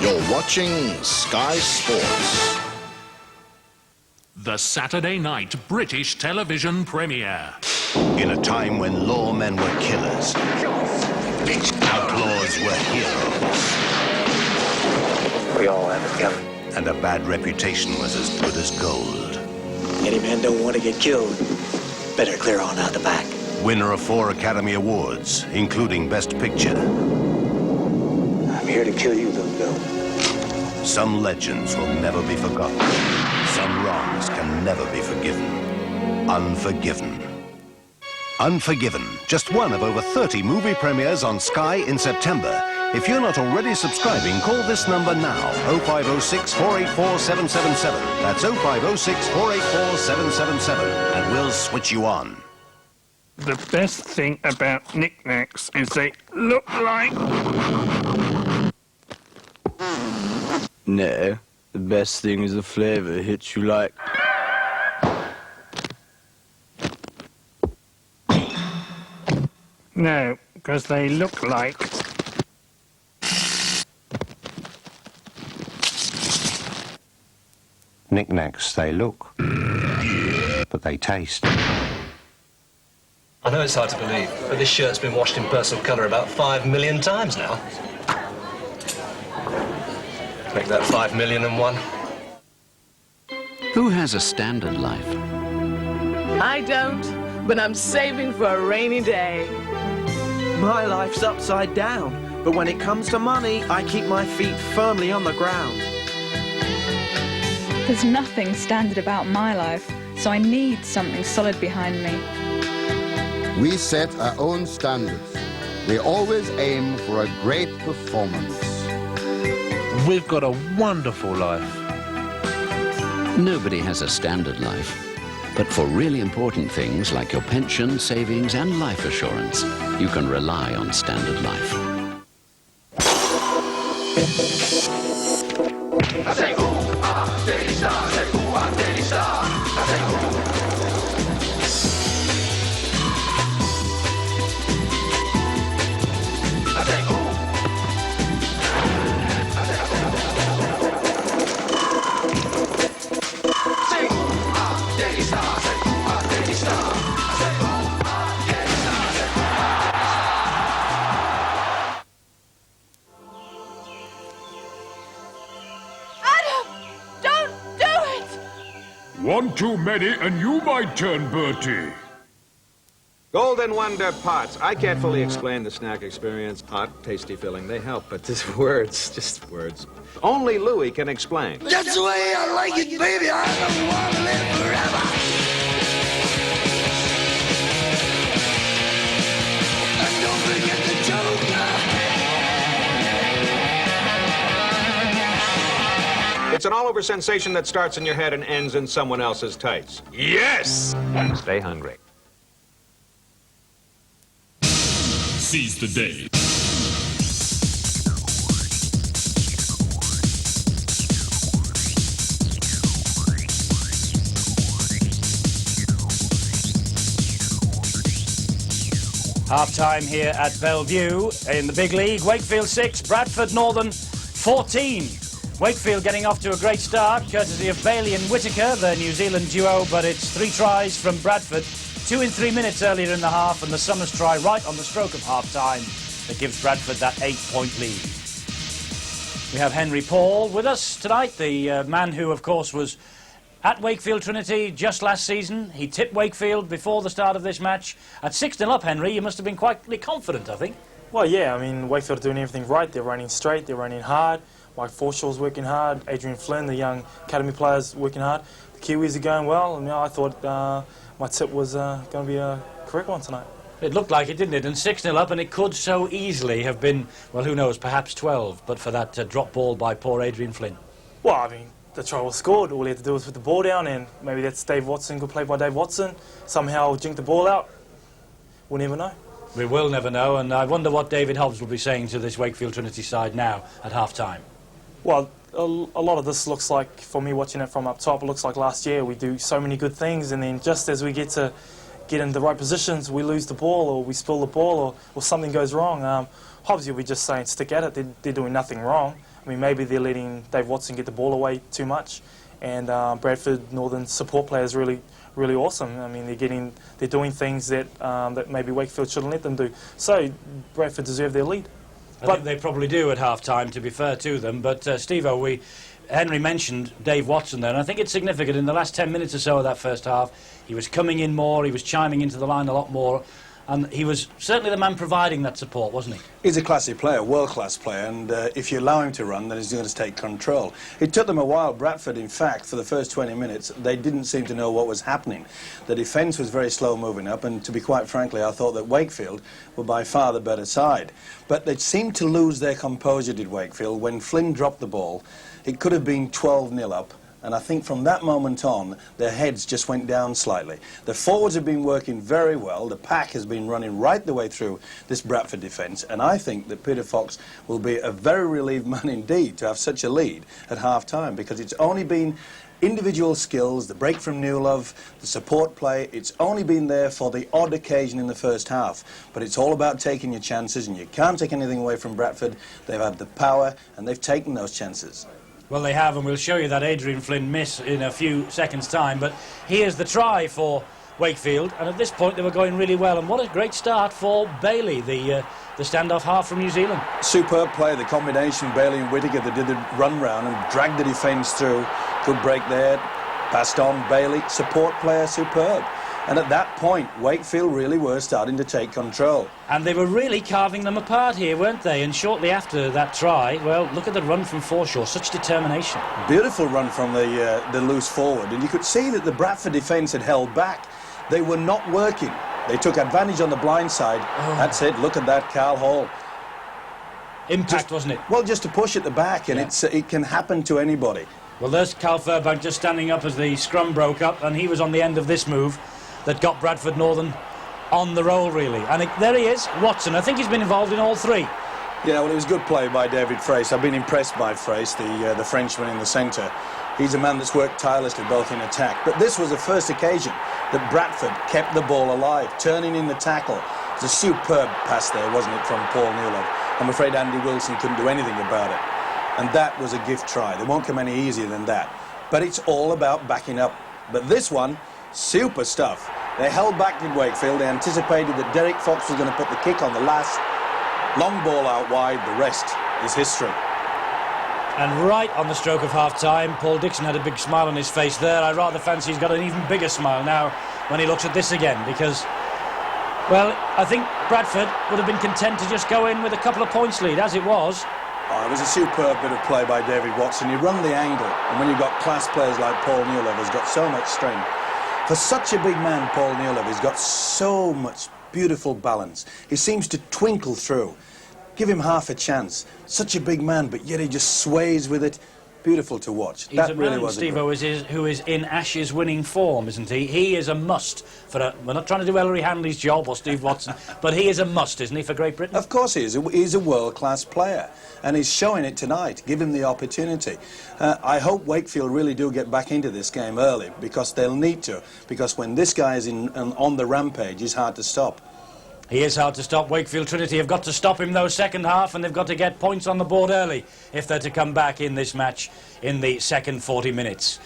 You're watching Sky Sports. The Saturday night British television premiere. In a time when lawmen were killers, outlaws were heroes. We all have it together. And a bad reputation was as good as gold. Any man don't want to get killed. Better clear on out the back. Winner of 4 Academy Awards, including Best Picture. I'm here to kill you, little girl. Some legends will never be forgotten. Some wrongs can never be forgiven. Unforgiven. Unforgiven, just one of over 30 movie premieres on Sky in September. If you're not already subscribing, call this number now, 0506 484 777. That's 0506 484 777, and we'll switch you on. The best thing about knickknacks is they look like... No, the best thing is the flavour hits you like... No, because they look like... Knickknacks, they look, but they taste. I know it's hard to believe, but this shirt's been washed in personal colour about 5 million times now. Make that 5,000,001. Who has a standard life? I don't, but I'm saving for a rainy day. My life's upside down, but when it comes to money, I keep my feet firmly on the ground. There's nothing standard about my life, so I need something solid behind me. We set our own standards. We always aim for a great performance. We've got a wonderful life. Nobody has a standard life. But for really important things like your pension, savings and life assurance, you can rely on Standard Life. I say ooh, ah, daily star. I say ooh, ah, daily star. I say ooh. I say ooh. Say ooh, ah, daily star. I say ooh, ah, daily star. I say ooh, ah, daily star. I say ooh, ah, One too many and you might turn Bertie. Golden Wonder Pots. I can't fully explain the snack experience. Hot, tasty filling, they help, but just words, Only Louis can explain. That's the way I like it, baby. I don't want to live forever. And don't forget the Joker. It's an all-over sensation that starts in your head and ends in someone else's tights. Yes! Stay hungry. Seize the day. Half-time here at Bellevue in the big league. Wakefield 6, Bradford Northern 14. Wakefield getting off to a great start, courtesy of Bailey and Whittaker, the New Zealand duo, but it's 3 tries from Bradford, 2 in 3 minutes earlier in the half, and the Summers try right on the stroke of half-time that gives Bradford that 8-point lead. We have Henry Paul with us tonight, the man who, of course, was at Wakefield Trinity just last season. He tipped Wakefield before the start of this match. At 6-0 up, Henry, you must have been quite confident, I think. Well, yeah, I mean, Wakefield are doing everything right. They're running straight, they're running hard. Mike Forshaw's working hard, Adrian Flynn, the young academy players, working hard. The Kiwis are going well, and I thought my tip was going to be a correct one tonight. It looked like it, didn't it? And 6-0 up, and it could so easily have been, well, who knows, perhaps 12, but for that drop ball by poor Adrian Flynn. Well, I mean, the try was scored. All he had to do was put the ball down, and maybe that's Dave Watson, good play by Dave Watson. Somehow jinked the ball out. We'll never know. We will never know, and I wonder what David Hobbs will be saying to this Wakefield Trinity side now at half-time. Well, a lot of this looks like, for me watching it from up top, it looks like last year we do so many good things, and then just as we get in the right positions, we lose the ball or we spill the ball or something goes wrong. Hobbs will be just saying stick at it. They're doing nothing wrong. I mean, maybe they're letting Dave Watson get the ball away too much, and Bradford Northern support players really awesome. I mean, they're doing things that maybe Wakefield shouldn't let them do. So Bradford deserve their lead. I think they probably do at half-time, to be fair to them. But, Steve-O, Henry mentioned Dave Watson there, and I think it's significant. In the last 10 minutes or so of that first half, he was coming in more, he was chiming into the line a lot more, and he was certainly the man providing that support, wasn't he? He's a classy player, world-class player, and if you allow him to run, then he's going to take control. It took them a while. Bradford, in fact, for the first 20 minutes, they didn't seem to know what was happening. The defence was very slow moving up, and to be quite frankly, I thought that Wakefield were by far the better side. But they seemed to lose their composure, did Wakefield. When Flynn dropped the ball, it could have been 12-0 up. And I think from that moment on, their heads just went down slightly. The forwards have been working very well. The pack has been running right the way through this Bradford defence. And I think that Peter Fox will be a very relieved man indeed to have such a lead at half-time, because it's only been individual skills, the break from Newlove, the support play. It's only been there for the odd occasion in the first half. But it's all about taking your chances, and you can't take anything away from Bradford. They've had the power, and they've taken those chances. Well, they have, and we'll show you that Adrian Flynn miss in a few seconds' time. But here's the try for Wakefield, and at this point they were going really well. And what a great start for Bailey, the standoff half from New Zealand. Superb play, the combination, Bailey and Whittaker, that did the run round and dragged the defence through. Good break there, passed on, Bailey, support player, superb. And at that point, Wakefield really were starting to take control. And they were really carving them apart here, weren't they? And shortly after that try, well, look at the run from Forshaw, such determination. Beautiful run from the loose forward, and you could see that the Bradford defence had held back. They were not working. They took advantage on the blind side. Oh. That's it, look at that, Carl Hall. Impact, wasn't it? Well, just to push at the back, and it can happen to anybody. Well, there's Carl Fairbank just standing up as the scrum broke up, and he was on the end of this move that got Bradford Northern on the roll, really. And there he is, Watson. I think he's been involved in all three. Yeah, well, it was good play by David Frace. I've been impressed by Frace, the Frenchman in the centre. He's a man that's worked tirelessly both in attack. But this was the first occasion that Bradford kept the ball alive, turning in the tackle. It was a superb pass there, wasn't it, from Paul Newlove? I'm afraid Andy Wilson couldn't do anything about it. And that was a gift try. They won't come any easier than that. But it's all about backing up. But this one, super stuff. They held back in Wakefield. They anticipated that Derek Fox was going to put the kick on the last. Long ball out wide. The rest is history. And right on the stroke of half-time, Paul Dixon had a big smile on his face there. I rather fancy he's got an even bigger smile now when he looks at this again, because, well, I think Bradford would have been content to just go in with a couple of points lead, as it was. Oh, it was a superb bit of play by David Watson. He run the angle, and when you've got class players like Paul Newlove, who's got so much strength. For such a big man, Paul Newlove, he's got so much beautiful balance. He seems to twinkle through. Give him half a chance. Such a big man, but yet he just sways with it. Beautiful to watch. He's a man, Steve-O, who is in Ashes winning form, isn't he? He is a must for we're not trying to do Ellery Hanley's job or Steve Watson, but he is a must, isn't he, for Great Britain? Of course he is. He's a world-class player, and he's showing it tonight. Give him the opportunity. I hope Wakefield really do get back into this game early, because they'll need to, because when this guy is on the rampage, he's hard to stop. He is hard to stop. Wakefield Trinity have got to stop him, though, second half, and they've got to get points on the board early if they're to come back in this match in the second 40 minutes.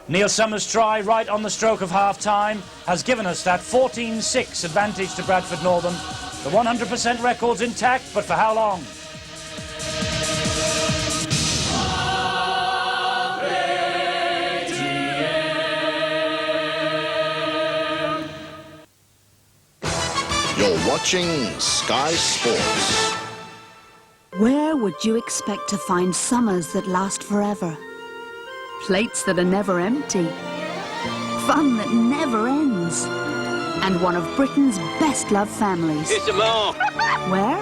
Neil Summers' try right on the stroke of half-time has given us that 14-6 advantage to Bradford Northern. The 100% record's intact, but for how long? You're watching Sky Sports. Where would you expect to find summers that last forever? Plates that are never empty. Fun that never ends. And one of Britain's best-loved families. It's them all. Where?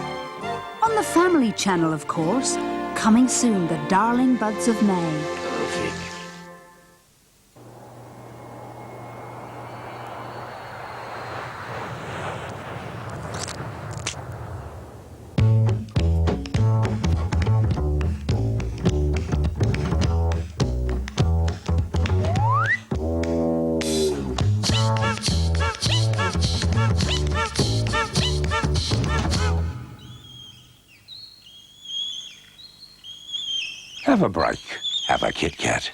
On the Family Channel, of course. Coming soon, the darling buds of May. Perfect. Have a break. Have a Kit Kat.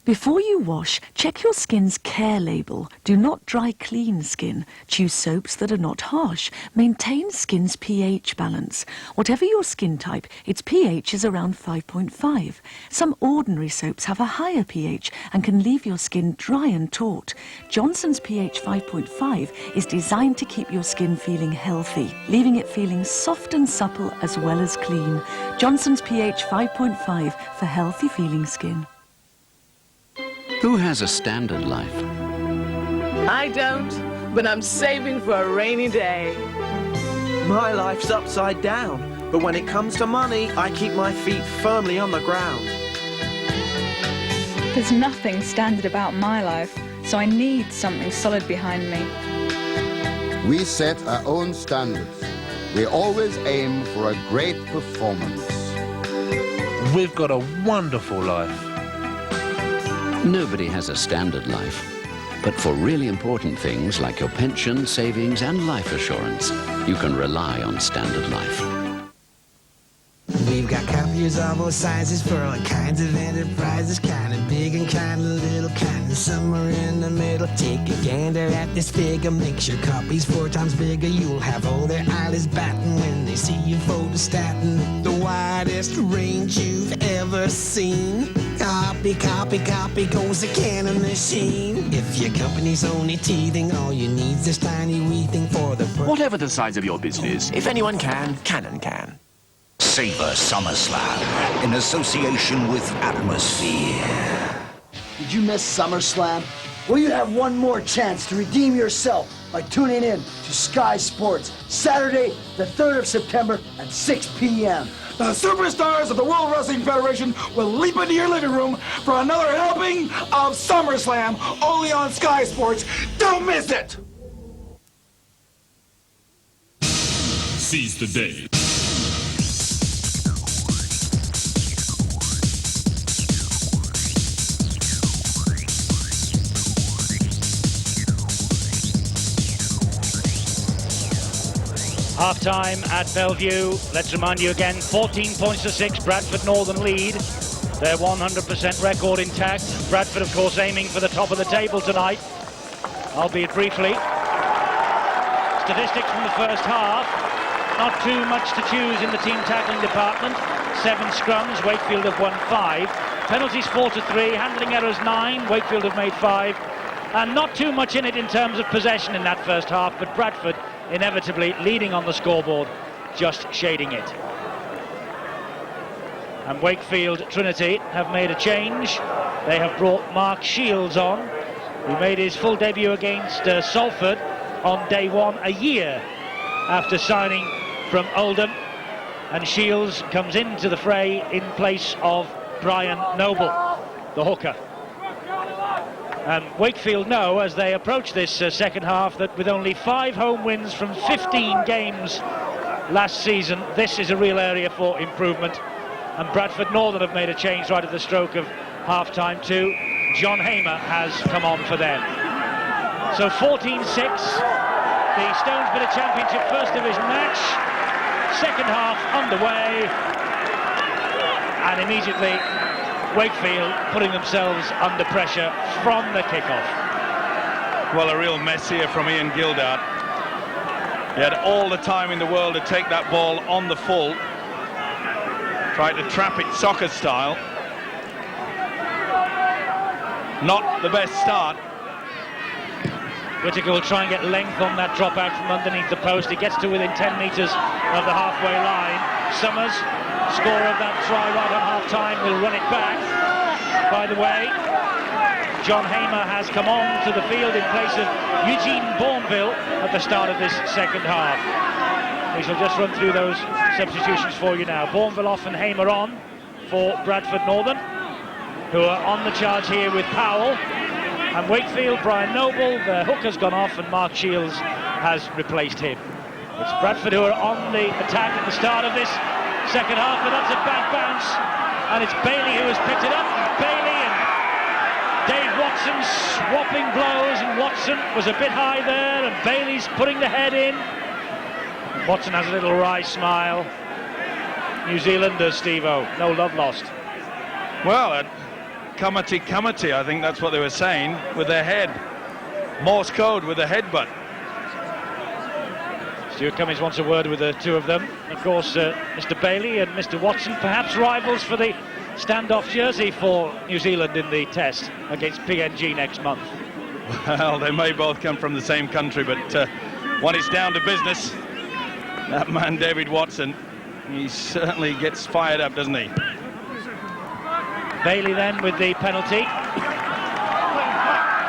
Before you wash, check your skin's care label. Do not dry clean skin. Choose soaps that are not harsh. Maintain skin's pH balance. Whatever your skin type, its pH is around 5.5. Some ordinary soaps have a higher pH and can leave your skin dry and taut. Johnson's pH 5.5 is designed to keep your skin feeling healthy, leaving it feeling soft and supple as well as clean. Johnson's pH 5.5 for healthy feeling skin. Who has a standard life? I don't, but I'm saving for a rainy day. My life's upside down, but when it comes to money, I keep my feet firmly on the ground. There's nothing standard about my life, so I need something solid behind me. We set our own standards. We always aim for a great performance. We've got a wonderful life. Nobody has a standard life. But for really important things like your pension, savings and life assurance, you can rely on Standard Life. We've got copiers of all sizes for all kinds of enterprises, kind of big and kind of little, kind of somewhere in the middle. Take a gander at this figure, make your copies 4 times bigger. You'll have all their eyelids batting when they see you photostating. The widest range you've ever seen. Copy, copy, copy goes a cannon machine. If your company's only teething, all you need's this tiny wee thing for the... Whatever the size of your business, if anyone can, Canon can. Savor SummerSlam in association with Atmosphere. Did you miss SummerSlam? Well, you have one more chance to redeem yourself by tuning in to Sky Sports, Saturday, the 3rd of September at 6 p.m. The superstars of the World Wrestling Federation will leap into your living room for another helping of SummerSlam, only on Sky Sports. Don't miss it! Seize the day. Half-time at Bellevue. Let's remind you again, 14 points to 6, Bradford Northern lead. Their 100% record intact. Bradford, of course, aiming for the top of the table tonight, albeit briefly. Statistics from the first half. Not too much to choose in the team tackling department. 7 scrums, Wakefield have won 5. Penalties 4-3, handling errors 9, Wakefield have made 5. And not too much in it in terms of possession in that first half, but Bradford inevitably leading on the scoreboard, just shading it. And Wakefield Trinity have made a change. They have brought Mark Shields on, who made his full debut against Salford on day 1 a year after signing from Oldham. And Shields comes into the fray in place of Brian Noble, the hooker. Wakefield know, as they approach this second half, that with only 5 home wins from 15 games last season, this is a real area for improvement. And Bradford Northern have made a change right at the stroke of half-time too. John Hamer has come on for them. So 14-6, the Stonesborough Championship First Division match. Second half underway, and immediately Wakefield putting themselves under pressure from the kickoff. Well, a real mess here from Ian Gildart. He had all the time in the world to take that ball on the full. Tried to trap it soccer style. Not the best start. Whittaker will try and get length on that drop out from underneath the post. He gets to within 10 metres of the halfway line. Summers, scorer of that try right on half-time, will run it back. By the way, John Hamer has come on to the field in place of Eugene Bourneville at the start of this second half. We shall just run through those substitutions for you now. Bourneville off and Hamer on for Bradford Northern, who are on the charge here with Powell. And Wakefield, Brian Noble, the hooker's gone off and Mark Shields has replaced him. It's Bradford who are on the attack at the start of this second half, but that's a bad bounce. And it's Bailey who has picked it up. Bailey and Dave Watson swapping blows, and Watson was a bit high there, and Bailey's putting the head in. Watson has a little wry smile. New Zealanders, Steve-O, no love lost. Well, Kamati, I think that's what they were saying, with their head. Morse code with the headbutt. Stuart Cummings wants a word with the two of them. Of course, Mr. Bailey and Mr. Watson, perhaps rivals for the standoff jersey for New Zealand in the test against PNG next month. Well, they may both come from the same country, but when it's down to business, that man David Watson, he certainly gets fired up, doesn't he? Bailey then with the penalty.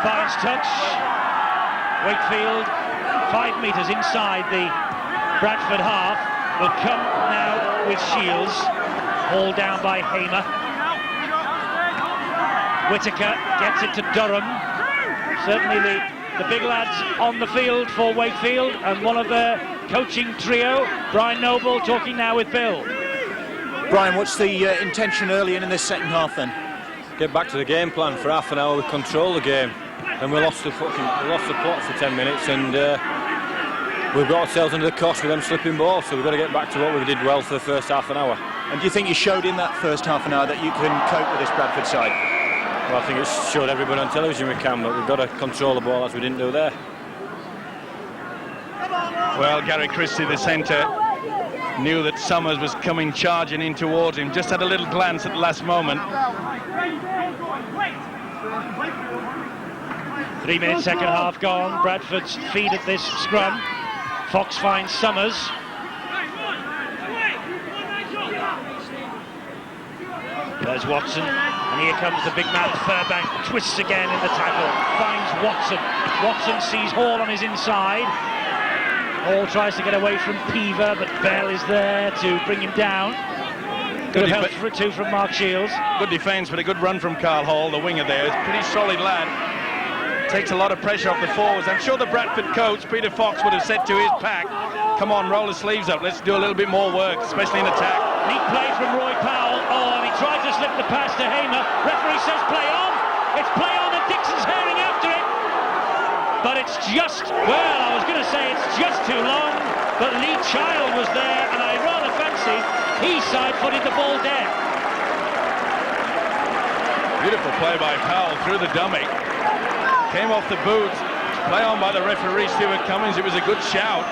Barnes touch. Wakefield 5 metres inside the Bradford half. Will come now with Shields. Hauled down by Hamer. Whittaker gets it to Durham. Certainly the big lads on the field for Wakefield, and one of their coaching trio, Brian Noble, talking now with Bill. Brian, what's the intention early in this second half then? Get back to the game plan. For half an hour we control the game, and we lost the plot for 10 minutes, and we've got ourselves under the cosh with them slipping balls, so we've got to get back to what we did well for the first half an hour. And do you think you showed in that first half an hour that you can cope with this Bradford side? Well, I think it showed everybody on television we can, but we've got to control the ball as we didn't do there. Well, Gary Christie, the centre, knew that Summers was coming charging in towards him. Just had a little glance at the last moment. 3 minute second half gone. Bradford's feed at this scrum. Fox finds Summers. There's Watson, and here comes the big man Furbank, twists again in the tackle, finds Watson. Watson sees Hall on his inside. Hall tries to get away from Peaver, but Bell is there to bring him down. Good help for two from Mark Shields. Good defence, but a good run from Carl Hall, the winger there. Pretty solid lad. Takes a lot of pressure off the forwards. I'm sure the Bradford coach, Peter Fox, would have said to his pack, come on, roll the sleeves up, let's do a little bit more work, especially in attack. Neat play from Roy Powell. Oh, and he tried to slip the pass to Hamer. Referee says play on. It's play on, and Dixon's herring after it. But it's just, well, I was going to say it's just too long, but Lee Child was there, and I rather fancy he side-footed the ball dead. Beautiful play by Powell through the dummy. Came off the boot. Play on by the referee, Stuart Cummings. It was a good shout.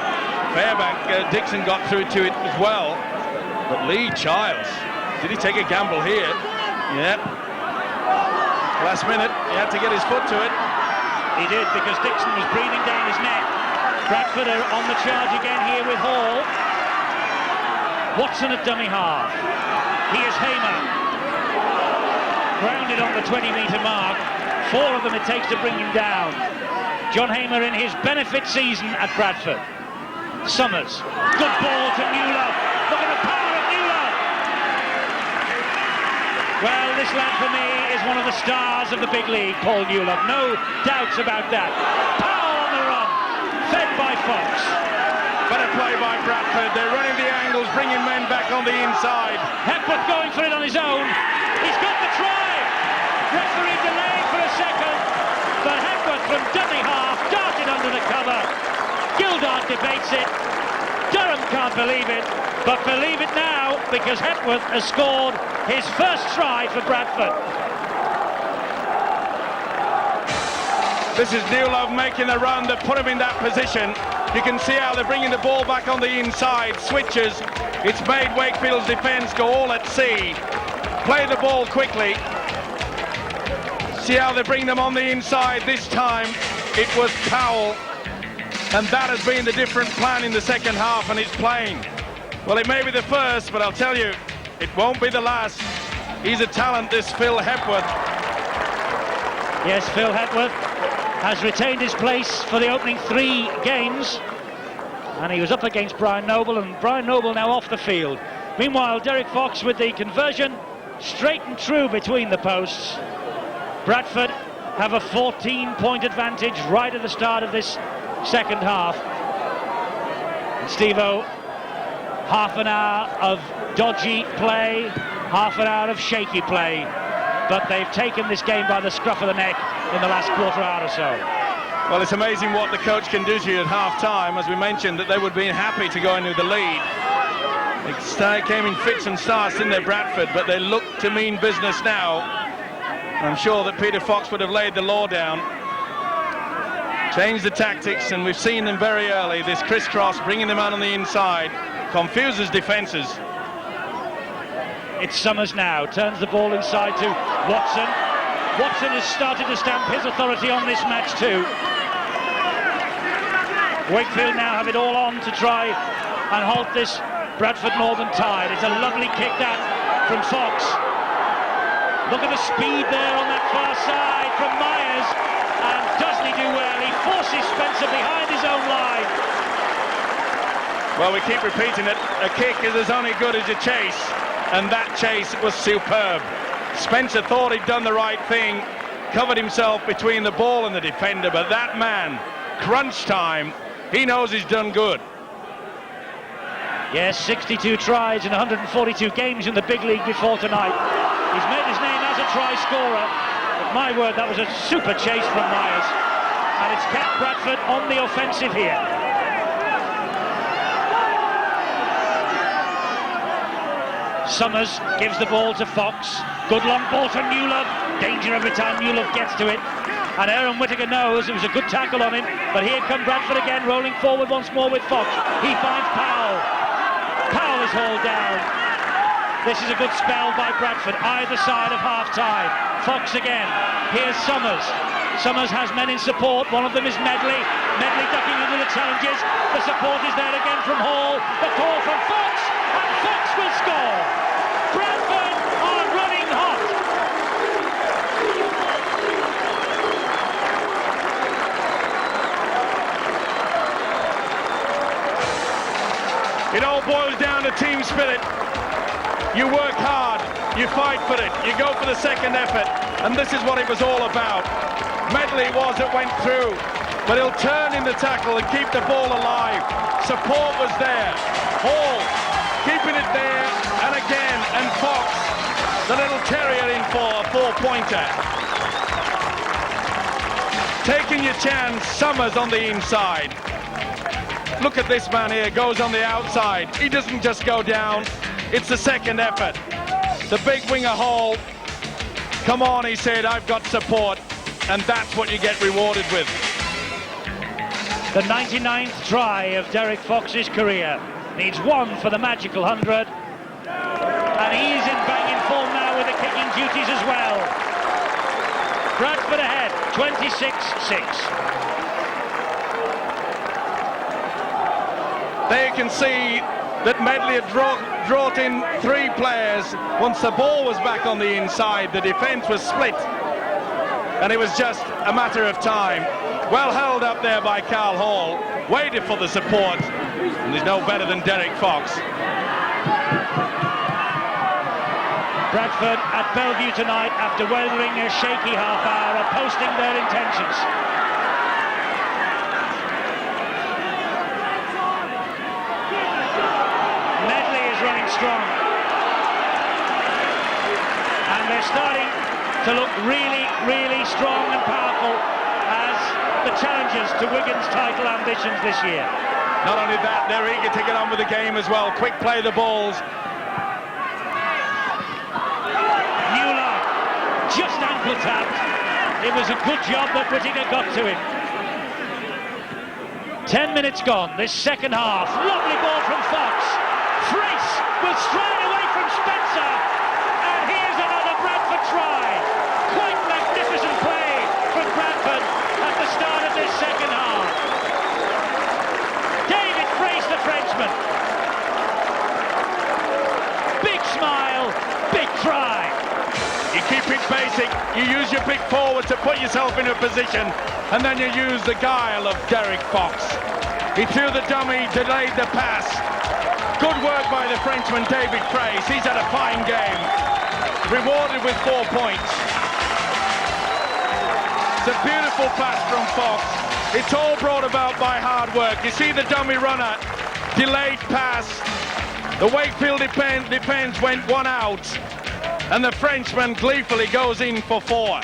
Fairbank, Dixon got through to it as well. But Lee Childs, did he take a gamble here? Yep. Last minute, he had to get his foot to it. He did, because Dixon was breathing down his neck. Bradford are on the charge again here with Hall. Watson at dummy half. Here's Hamer. Grounded on the 20-metre mark. 4 of them it takes to bring him down. John Hamer in his benefit season at Bradford. Summers. Good ball to Newlove. Look at the power of Newlove. Well, this lad for me is one of the stars of the big league, Paul Newlove. No doubts about that. Powell on the run. Fed by Fox. Better play by Bradford. They're running the angles, bringing men back on the inside. Hepworth going for it on his own. He's got the try. Referee delayed for a second, but Hepworth from dummy half darted under the cover. Gildart debates it. Durham can't believe it, but believe it now, because Hepworth has scored his first try for Bradford. This is Newlove making the run that put him in that position. You can see how they're bringing the ball back on the inside. Switches. It's made Wakefield's defence go all at sea. Play the ball quickly. See how they bring them on the inside this time. it was Powell. And that has been the different plan in the second half, and it's plain. Well, it may be the first, but I'll tell you, it won't be the last. He's a talent, this Phil Hepworth. Yes, Phil Hepworth has retained his place for the opening 3 games. And he was up against Brian Noble, and Brian Noble now off the field. Meanwhile, Derek Fox with the conversion, straight and true between the posts. Bradford have a 14-point advantage right at the start of this second half. And Steve-O, half an hour of dodgy play, half an hour of shaky play, but they've taken this game by the scruff of the neck in the last quarter hour or so. Well, it's amazing what the coach can do to you at half-time. As we mentioned, that they would be happy to go into the lead. It came in fits and starts in their Bradford, but they look to mean business now. I'm sure that Peter Fox would have laid the law down, changed the tactics, and we've seen them very early. This crisscross, bringing them out on the inside, confuses defences. It's Summers now, turns the ball inside to Watson. Watson has started to stamp his authority on this match too. Wakefield now have it all on to try and halt this Bradford Northern tide. It's a lovely kick that from Fox. Look at the speed there on that far side from Myers, and doesn't he do well? He forces Spencer behind his own line. Well, we keep repeating it, a kick is as only good as a chase, and that chase was superb. Spencer thought he'd done the right thing, covered himself between the ball and the defender, but that man, crunch time, he knows he's done good. Yes, 62 tries in 142 games in the big league before tonight. He's made his name as a try scorer, but my word, that was a super chase from Myers, and it's kept Bradford on the offensive here. Summers gives the ball to Fox. Good long ball to Newlove. Danger every time Newlove gets to it. And Aaron Whittaker knows it was a good tackle on him. But here come Bradford again, rolling forward once more with Fox. He finds Powell. Powell is hauled down. This is a good spell by Bradford, either side of half-time. Fox again. Here's Summers. Summers has men in support. One of them is Medley. Medley ducking into the challenges. The support is there again from Hall. The call from Fox. And Fox will score. Bradford are running hot. It all boils down to team spirit. You work hard, you fight for it, you go for the second effort, and this is what it was all about. Medley was it went through, but he'll turn in the tackle and keep the ball alive. Support was there. Hall keeping it there, and again, and Fox, the little terrier in for a 4-pointer. Taking your chance, Summers on the inside. Look at this man here, goes on the outside. He doesn't just go down, it's the second effort. The big winger Hall, come on, he said, I've got support, and that's what you get rewarded with. The 99th try of Derek Fox's career. Needs one for the magical 100. And he's in banging form now with the kicking duties as well. Bradford ahead, 26-6. There you can see that Medley had brought in 3 players. Once the ball was back on the inside, the defence was split. And it was just a matter of time. Well held up there by Carl Hall. Waited for the support. And there's no better than Derek Fox. Bradford at Bellevue tonight, after weathering a shaky half hour, are posting their intentions. Medley is running strong. And they're starting to look really, really strong and powerful as the challengers to Wigan's title ambitions this year. Not only that, they're eager to get on with the game as well. Quick play the balls. Mueller, just ankle tapped. It was a good job that Whittaker got to him. 10 minutes gone, this second half. Lovely ball from Fox. Frace will stride away from Spencer. And here's another Bradford try. Quite magnificent play from Bradford at the start of this smile, big try. You keep it basic, you use your big forward to put yourself in a position, and then you use the guile of Derek Fox. He threw the dummy, delayed the pass. Good work by the Frenchman David Fraze. He's had a fine game. Rewarded with 4 points. It's a beautiful pass from Fox. It's all brought about by hard work. You see the dummy runner, delayed pass. The Wakefield defence went one out, and the Frenchman gleefully goes in for 4.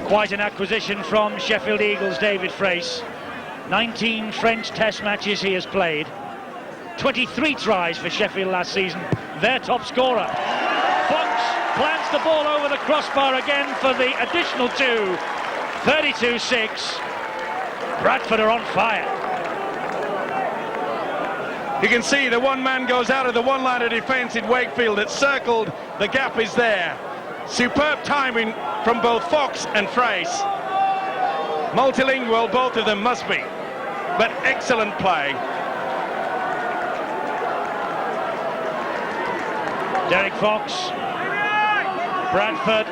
Quite an acquisition from Sheffield Eagles' David Fraze. 19 French Test matches he has played. 23 tries for Sheffield last season. Their top scorer. Fox plants the ball over the crossbar again for the additional 2. 32-6. Bradford are on fire. You can see the one man goes out of the one line of defence in Wakefield. It's circled, the gap is there. Superb timing from both Fox and Fraze. Multilingual, both of them must be, but excellent play. Derek Fox, Bradford,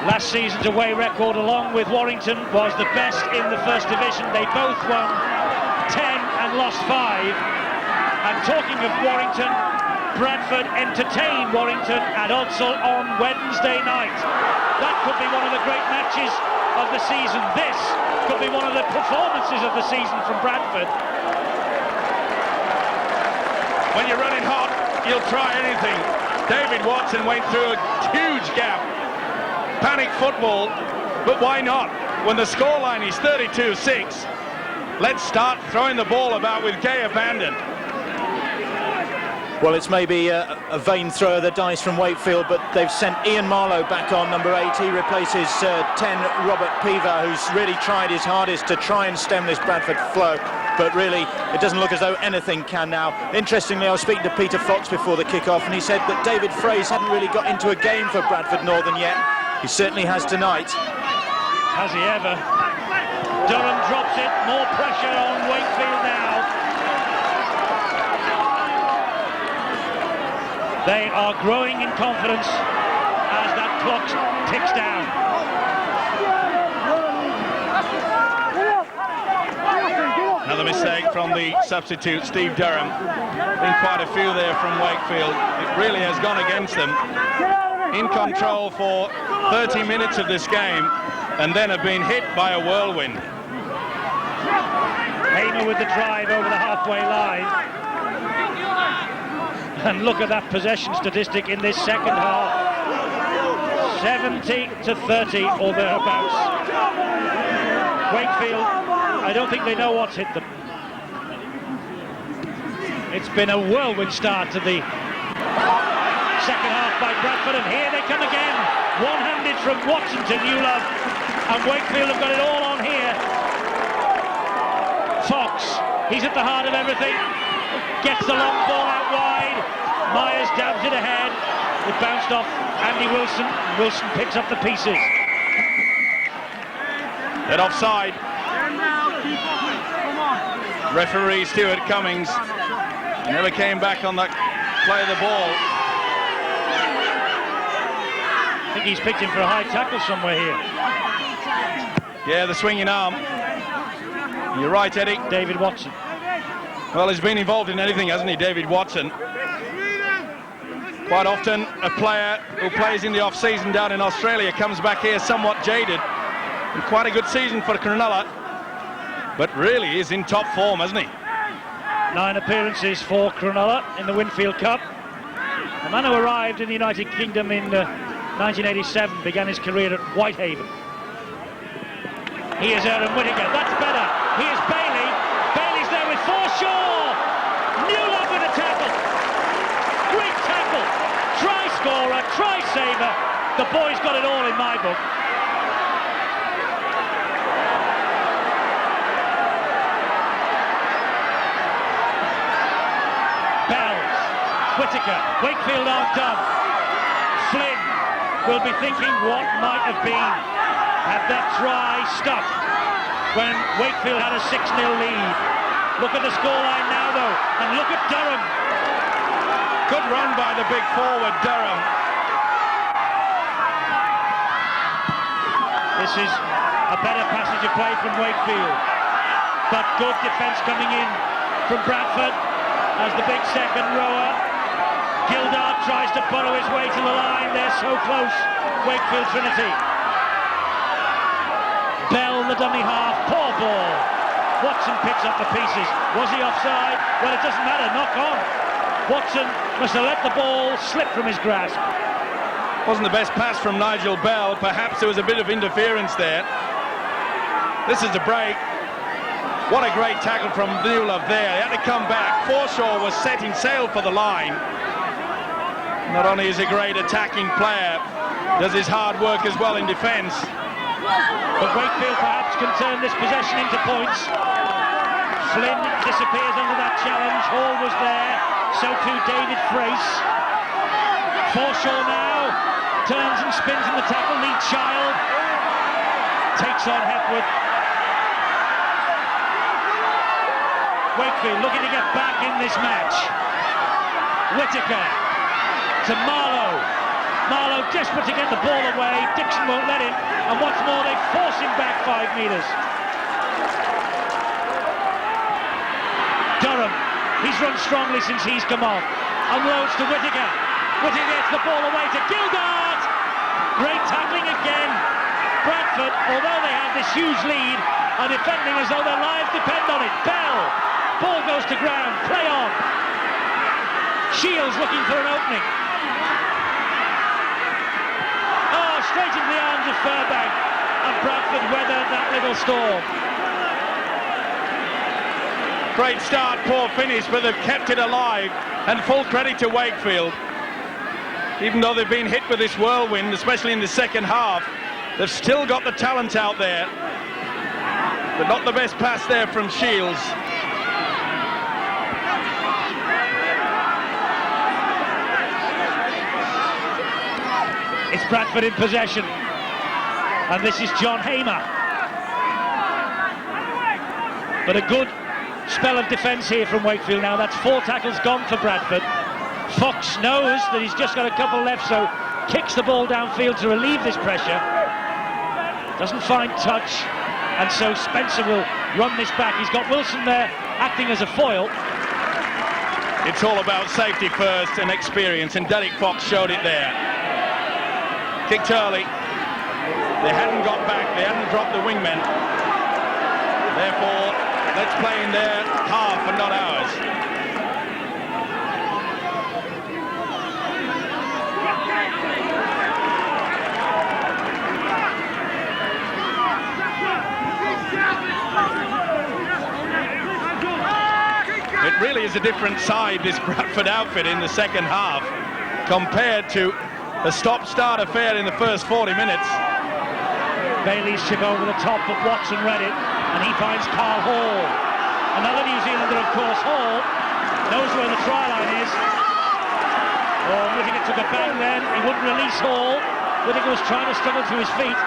last season's away record along with Warrington was the best in the First Division. They both won 10 and lost 5. And talking of Warrington, Bradford entertained Warrington at Odsal on Wednesday night. That could be one of the great matches of the season. This could be one of the performances of the season from Bradford. When you're running hot, you'll try anything. David Watson went through a huge gap. Panic football, but why not? When the scoreline is 32-6, let's start throwing the ball about with gay abandon. Well, it's maybe a vain throw of the dice from Wakefield, but they've sent Ian Marlowe back on, number 8. He replaces 10, Robert Piva, who's really tried his hardest to try and stem this Bradford flow, but really it doesn't look as though anything can now. Interestingly, I was speaking to Peter Fox before the kick-off, and he said that David Fraze hadn't really got into a game for Bradford Northern yet. He certainly has tonight. Has he ever? Durham drops it, more pressure on Wakefield now. They are growing in confidence as that clock ticks down. Another mistake from the substitute, Steve Durham. Been quite a few there from Wakefield. It really has gone against them. In control for 30 minutes of this game, and then have been hit by a whirlwind. Hamer with the drive over the halfway line. And look at that possession statistic in this second half. 70-30 or thereabouts. Wakefield, I don't think they know what's hit them. It's been a whirlwind start to the second half by Bradford, and here they come again. One-handed from Watson to Newlove, and Wakefield have got it all on here. Fox, he's at the heart of everything. Gets the long ball out wide. Myers dabs it ahead. It bounced off Andy Wilson. Wilson picks up the pieces. They're offside. Referee Stuart Cummings never came back on that play of the ball. I think he's picked him for a high tackle somewhere here. Yeah, the swinging arm. You're right, Eddie. David Watson. Well, he's been involved in anything, hasn't he, David Watson? Quite often, a player who plays in the off-season down in Australia comes back here somewhat jaded. And quite a good season for Cronulla, but really is in top form, hasn't he? 9 appearances for Cronulla in the Winfield Cup. The man who arrived in the United Kingdom in 1987 began his career at Whitehaven. Here's Aaron Whittaker. That's better. Here's Bailey. Bailey's there with Forshaw. Newlove with a tackle. Great tackle. Try scorer, try saver. The boy's got it all in my book. Bells. Whittaker. Wakefield aren't done. Flynn will be thinking what might have been had that try stuck when Wakefield had a 6-0 lead. Look at the scoreline now, though, and look at Durham. Good run by the big forward, Durham. This is a better passage of play from Wakefield, but good defence coming in from Bradford as the big second rower. Gildart tries to burrow his way to the line. They're so close, Wakefield Trinity. Bell, the dummy half, poor ball. Watson picks up the pieces. Was he offside? Well, it doesn't matter, knock on. Watson must have let the ball slip from his grasp. Wasn't the best pass from Nigel Bell. Perhaps there was a bit of interference there. This is the break. What a great tackle from Newlove there. He had to come back. Forshaw was setting sail for the line. Not only is he a great attacking player, does his hard work as well in defence. But Wakefield perhaps can turn this possession into points. Flynn disappears under that challenge. Hall was there, so too David Frace. Forshaw now turns and spins in the tackle. Lee Child takes on Hepworth. Wakefield looking to get back in this match. Whittaker to Marlowe. Marlowe desperate to get the ball away. Dixon won't let him, and once more they force him back 5 metres. Durham, he's run strongly since he's come on. Unloads to Whittaker. Whittaker gets the ball away to Gildart. Great tackling again. Bradford, although they have this huge lead, are defending as though their lives depend on it. Bell, ball goes to ground, play on. Shields looking for an opening. Oh, straight into the arms of Fairbank, and Bradford weathered that little storm. Great start, poor finish, but they've kept it alive, and full credit to Wakefield. Even though they've been hit with this whirlwind, especially in the second half, they've still got the talent out there. But not the best pass there from Shields. It's Bradford in possession, and this is John Hamer. But a good spell of defence here from Wakefield now. That's 4 tackles gone for Bradford. Fox knows that he's just got a couple left, so kicks the ball downfield to relieve this pressure. Doesn't find touch, and so Spencer will run this back. He's got Wilson there acting as a foil. It's all about safety first and experience, and Derek Fox showed it there. Kicked early. They hadn't got back, they hadn't dropped the wingmen. Therefore, let's play in their half and not ours. It really is a different side, this Bradford outfit, in the second half compared to a stop-start affair in the first 40 minutes. Bailey's chip over the top, but Watson read it, and he finds Carl Hall. Another New Zealander, of course. Hall knows where the try line is. Oh, Whittaker took a bang then. He wouldn't release Hall. Whittaker was trying to struggle to his feet.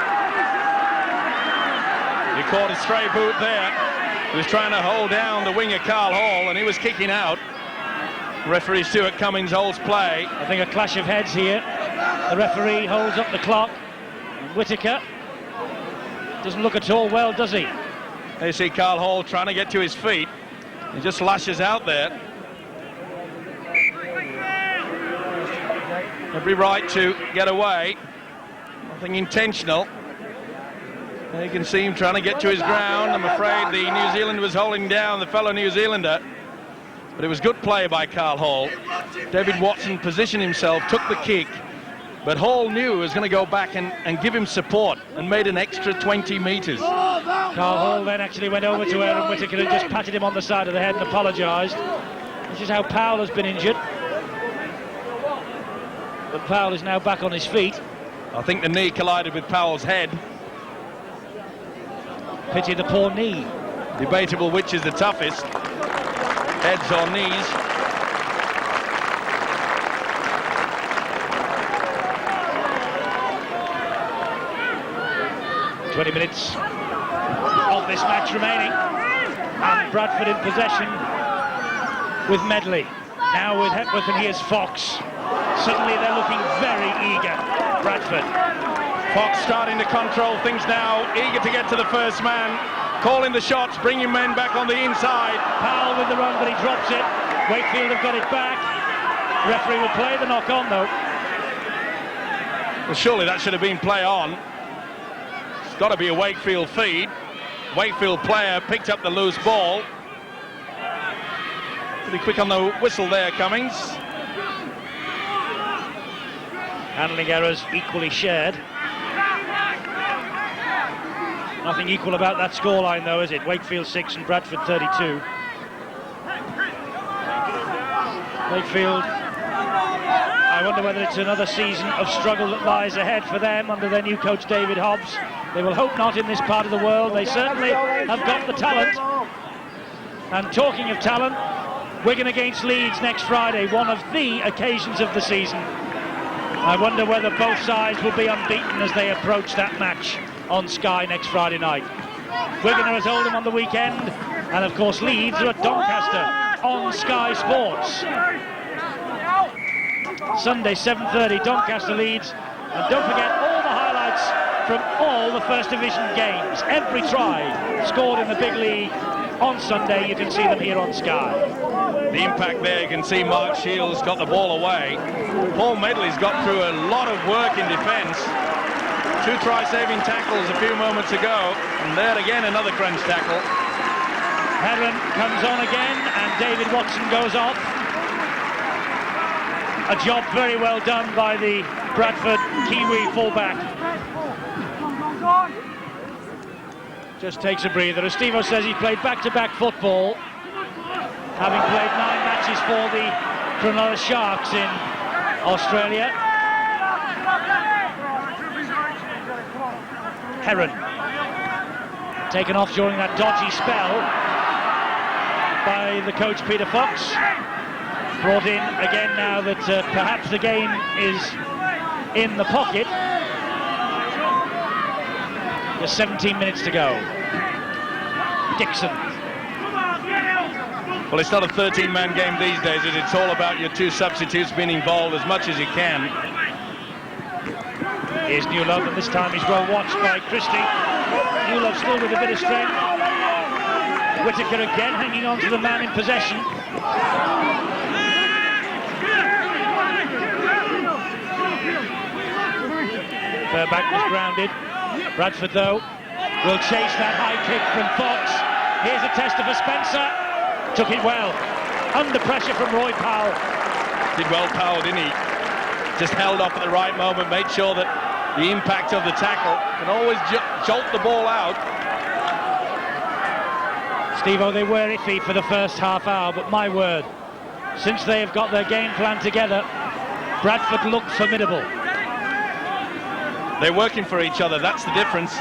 He caught a stray boot there. He was trying to hold down the winger Carl Hall, and he was kicking out. Referee Stuart Cummings holds play. I think a clash of heads here. The referee holds up the clock. Whittaker doesn't look at all well, does he? You see Carl Hall trying to get to his feet. He just lashes out there. Every right to get away. Nothing intentional. And you can see him trying to get to his ground. I'm afraid the New Zealander was holding down the fellow New Zealander. But it was good play by Carl Hall. David Watson positioned himself, took the kick. But Hall knew he was going to go back and give him support and made an extra 20 metres. Carl Hall then actually went over to Aaron Whittaker and just patted him on the side of the head and apologised. This is how Powell has been injured. But Powell is now back on his feet. I think the knee collided with Powell's head. Pity the poor knee. Debatable which is the toughest, heads or knees. "20 minutes of this match remaining, and Bradford in possession with Medley. Now with Hepworth, and here's Fox. Suddenly they're looking very eager, Bradford. Fox starting to control things now, eager to get to the first man, calling the shots, bringing men back on the inside. Powell with the run, but he drops it. Wakefield have got it back. Referee will play the knock on, though. Well, surely that should have been play on. It's got to be a Wakefield feed. Wakefield player picked up the loose ball. Pretty quick on the whistle there, Cummings. Handling errors equally shared. Nothing equal about that scoreline, though, is it? Wakefield 6 and Bradford 32. Wakefield, I wonder whether it's another season of struggle that lies ahead for them under their new coach David Hobbs. They will hope not in this part of the world. They certainly have got the talent. And talking of talent, Wigan against Leeds next Friday, one of the occasions of the season. I wonder whether both sides will be unbeaten as they approach that match on Sky next Friday night. Wigan are at Oldham on the weekend, and of course Leeds are at Doncaster on Sky Sports. Sunday 7:30, Doncaster Leeds, and don't forget all the highlights from all the First Division games. Every try scored in the big league on Sunday, you can see them here on Sky. The impact there, you can see Mark Shields got the ball away. Paul Medley's got through a lot of work in defence. 2 try-saving tackles a few moments ago, and there again another crunch tackle. Heron comes on again, and David Watson goes off. A job very well done by the Bradford Kiwi fullback. Just takes a breather. As Steve-O says, he played back-to-back football, having played 9 matches for the Cronulla Sharks in Australia. Heron taken off during that dodgy spell by the coach Peter Fox. Brought in again now that perhaps the game is in the pocket. Just 17 minutes to go. Dixon. Well, it's not a 13-man game these days. It's all about your 2 substitutes being involved as much as you can. Here's Newlove, and this time he's well watched by Christie. Newlove still with a bit of strength. Whittaker again hanging on to the man in possession. Fairbank was grounded. Bradford, though, will chase that high kick from Fox. Here's a tester for Spencer. Took it well. Under pressure from Roy Powell. Did well, Powell, didn't he? Just held up at the right moment, made sure that the impact of the tackle can always jolt the ball out. Steve-O, they were iffy for the first half hour, but my word, since they have got their game plan together, Bradford looked formidable. They're working for each other, that's the difference.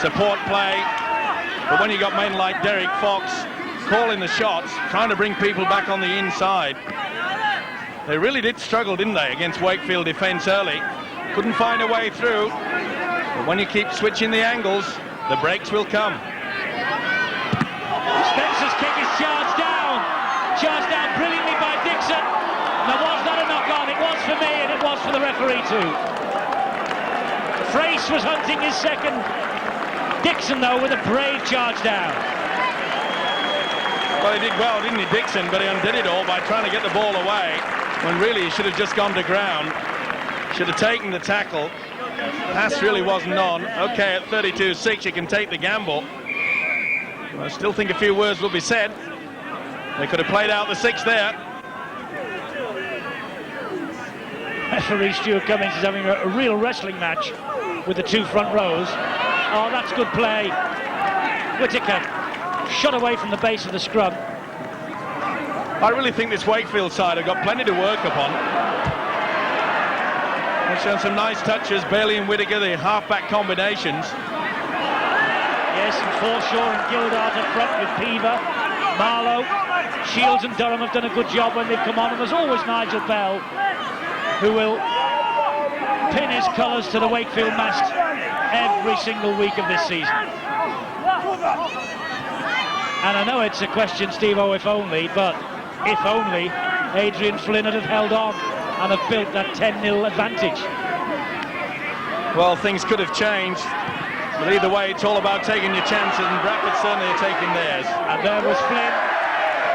Support play, but when you got men like Derek Fox calling the shots, trying to bring people back on the inside, they really did struggle, didn't they, against Wakefield defence early. Couldn't find a way through, but when you keep switching the angles, the breaks will come. Spencer's kick is charged down brilliantly by Dixon. Now, was that a knock-on? It was for me, and it was for the referee too. Frace was hunting his second. Dixon, though, with a brave charge down. Well, he did well, didn't he, Dixon? But he undid it all by trying to get the ball away, when really he should have just gone to ground. Should have taken the tackle. Pass really wasn't on. Okay, at 32-6, you can take the gamble. I still think a few words will be said. They could have played out the 6 there. Referee Stuart Cummings is having a real wrestling match with the 2 front rows. Oh, that's good play. Whittaker shot away from the base of the scrum. I really think this Wakefield side have got plenty to work upon. They've shown some nice touches, Bailey and Whittaker, the half-back combinations. Yes, and Forshaw and Gildart up front with Peaver, Marlowe, Shields and Durham have done a good job when they've come on, and there's always Nigel Bell, who will pin his colours to the Wakefield mast every single week of this season. And I know it's a question, Steve-O, if only, but if only Adrian Flynn had held on and have built that 10-0 advantage. Well, things could have changed, but either way, it's all about taking your chances, and Bradford certainly are taking theirs. And there was Flynn,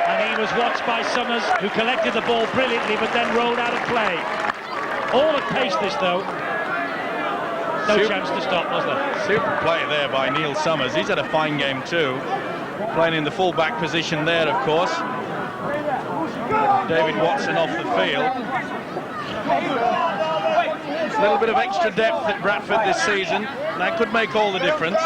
and he was watched by Summers, who collected the ball brilliantly, but then rolled out of play. All at pace, this, though. No chance to stop, was there? Super play there by Neil Summers. He's had a fine game, too. Playing in the full-back position there, of course. David Watson off the field. A little bit of extra depth at Bradford this season. That could make all the difference.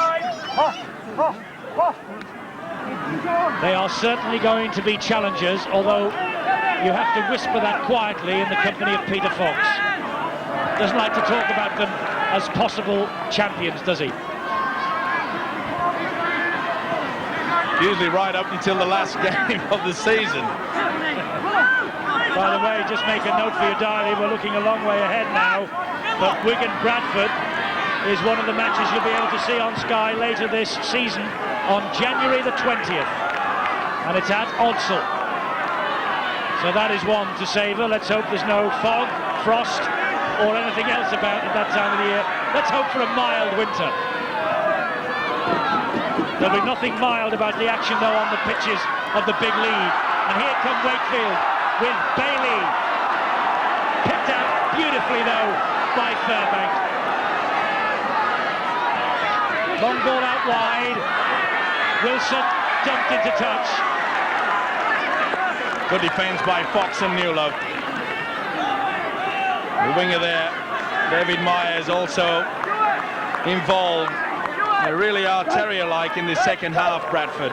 They are certainly going to be challengers, although you have to whisper that quietly in the company of Peter Fox. Doesn't like to talk about them as possible champions, does he? Usually right up until the last game of the season. By the way, just make a note for your diary, we're looking a long way ahead now, but Wigan-Bradford is one of the matches you'll be able to see on Sky later this season on January the 20th, and it's at Odsal. So that is one to savour. Let's hope there's no fog, frost, or anything else about at that time of the year. Let's hope for a mild winter. There'll be nothing mild about the action, though, on the pitches of the big league. And here come Wakefield with Bailey. Picked out beautifully, though, by Fairbank. Long ball out wide. Wilson dumped into touch. Good defence by Fox and Newlove. The winger there, David Myers, also involved. They really are terrier-like in the second half, Bradford.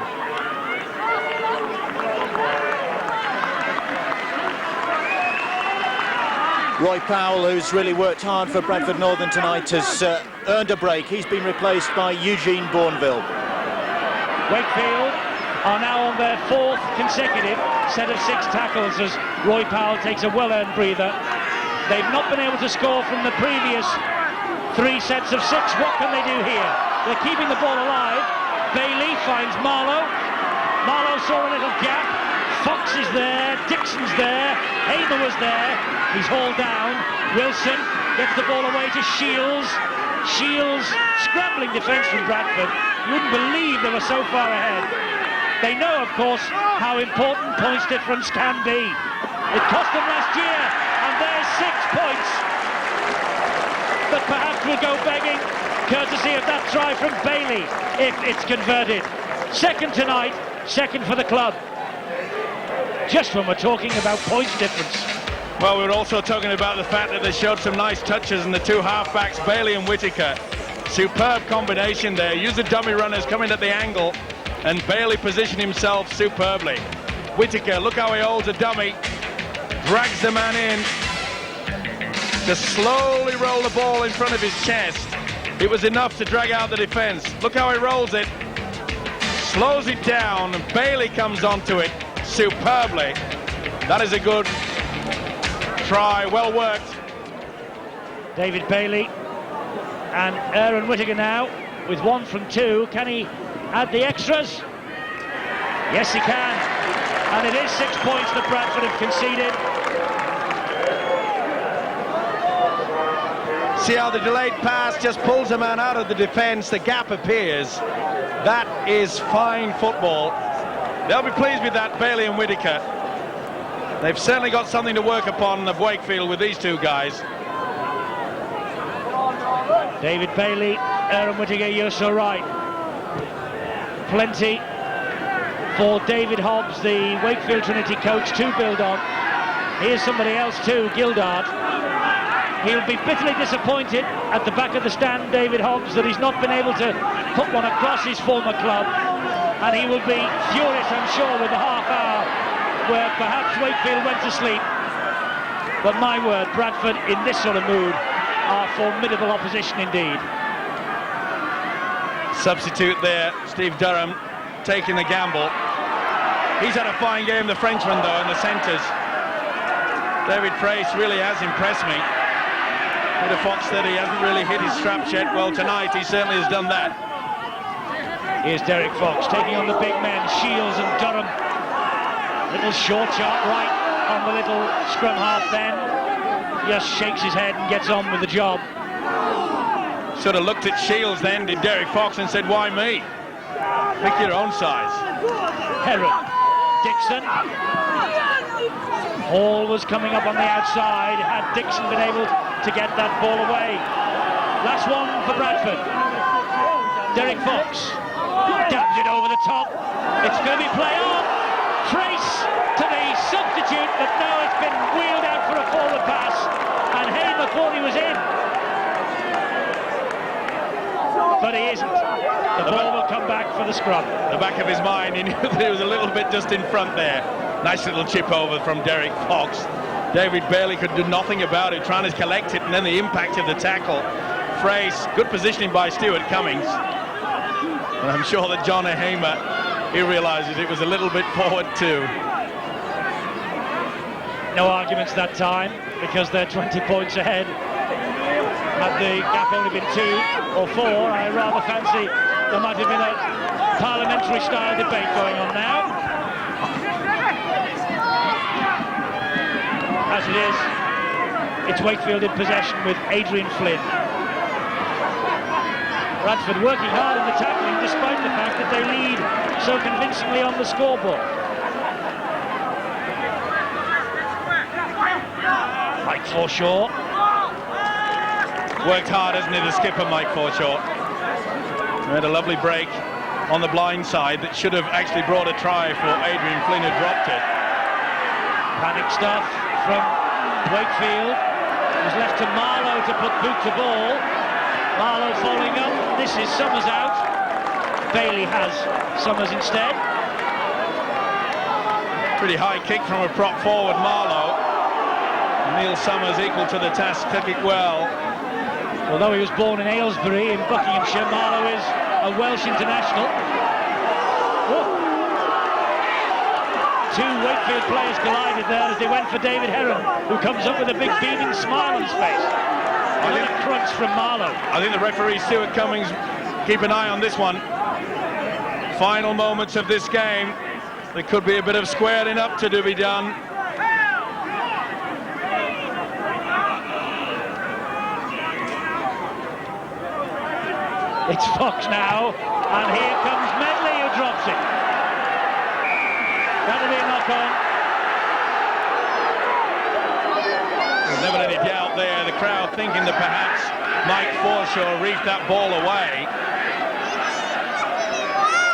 Roy Powell, who's really worked hard for Bradford Northern tonight, has earned a break. He's been replaced by Eugene Bourneville. Wakefield are now on their fourth consecutive set of 6 tackles as Roy Powell takes a well-earned breather. They've not been able to score from the previous 3 sets of 6. What can they do here? They're keeping the ball alive. Bailey finds Marlowe. Marlowe saw a little gap. Fox is there. Dixon's there. Hamer was there. He's hauled down. Wilson gets the ball away to Shields. Shields, scrambling defence from Bradford. You wouldn't believe they were so far ahead. They know, of course, how important points difference can be. It cost them last year, and there's 6 points. But perhaps we'll go begging, courtesy of that try from Bailey, if it's converted. Second tonight, second for the club. Just when we're talking about points difference. Well, we're also talking about the fact that they showed some nice touches in the 2 halfbacks, Bailey and Whittaker. Superb combination there. Use the dummy runners coming at the angle, and Bailey positioned himself superbly. Whittaker, look how he holds a dummy, drags the man in to slowly roll the ball in front of his chest. It was enough to drag out the defence. Look how he rolls it, slows it down, and Bailey comes onto it superbly. That is a good try, well worked. David Bailey and Aaron Whittaker now with 1 from 2. Can he add the extras? Yes, he can. And it is 6 points that Bradford have conceded. See how the delayed pass just pulls a man out of the defence. The gap appears. That is fine football. They'll be pleased with that, Bailey and Whittaker. They've certainly got something to work upon of Wakefield with these 2 guys. David Bailey, Aaron Whittaker, you're so right. Plenty for David Hobbs, the Wakefield Trinity coach, to build on. Here's somebody else too, Gildart. He'll be bitterly disappointed at the back of the stand, David Hobbs, that he's not been able to put one across his former club. And he will be furious, I'm sure, with the half hour where perhaps Wakefield went to sleep. But my word, Bradford in this sort of mood are formidable opposition indeed. Substitute there, Steve Durham taking the gamble. He's had a fine game, the Frenchman, though, in the centres. David Price really has impressed me. Peter Fox said he hasn't really hit his straps yet. Well, tonight he certainly has done that. Here's Derek Fox taking on the big men, Shields and Durham. Little short sharp right on the little scrum half then. Just shakes his head and gets on with the job. Sort of looked at Shields then, did Derek Fox, and said, why me? Pick your own size. Heron, Dixon. Hall was coming up on the outside. Had Dixon been able to get that ball away? Last one for Bradford. Derek Fox dabs it over the top. It's going to be play on. Trace to the substitute, but no, it's been wheeled out for a forward pass, and Hamer thought he was in. But he isn't. The ball will come back for the scrum. The back of his mind, he knew that he was a little bit just in front there. Nice little chip over from Derek Fox. David Bailey could do nothing about it, trying to collect it, and then the impact of the tackle. Frace, good positioning by Stuart Cummings. And I'm sure that John Hamer, he realises it was a little bit forward too. No arguments that time, because they're 20 points ahead. Had the gap only been 2 or 4, I rather fancy there might have been a parliamentary style debate going on now. As it is, it's Wakefield in possession with Adrian Flynn. Bradford working hard in the tackling despite the fact that they lead so convincingly on the scoreboard. Mike Forshaw. Worked hard, hasn't he, the skipper, Mike Forshaw. Made a lovely break on the blind side that should have actually brought a try for Adrian Flynn, who dropped it. Panic stuff from Wakefield. It was left to Marlowe to put boot to ball. Marlowe following up. This is Summers out. Bailey has Summers instead. Pretty high kick from a prop forward, Marlowe. Neil Summers equal to the task, took it well. Although he was born in Aylesbury in Buckinghamshire, Marlowe is a Welsh international. Oh. 2 Wakefield players collided there as they went for David Heron, who comes up with a big beaming smile on his face. Another crunch from Marlowe. I think the referee, Stuart Cummings, keep an eye on this one. Final moments of this game. There could be a bit of squaring up to be done. It's Fox now, and here comes Medley, who drops it. That'll be a knock-on. There's never any doubt there. The crowd thinking that perhaps Mike Forshaw reefed that ball away.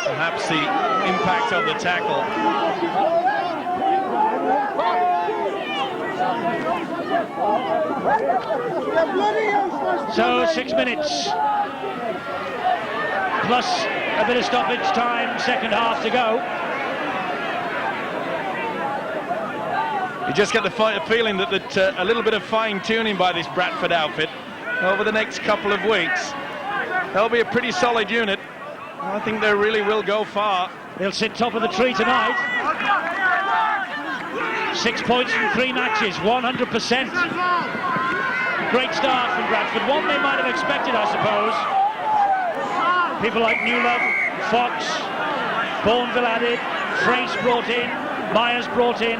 Perhaps the impact of the tackle. So 6 minutes. Plus a bit of stoppage time, second half to go. You just get the feeling that a little bit of fine-tuning by this Bradford outfit over the next couple of weeks. They'll be a pretty solid unit. I think they really will go far. They'll sit top of the tree tonight. 6 points from 3 matches, 100%. Great start from Bradford. One they might have expected, I suppose. People like Newlove, Fox, Bourneville added, Frace brought in, Myers brought in.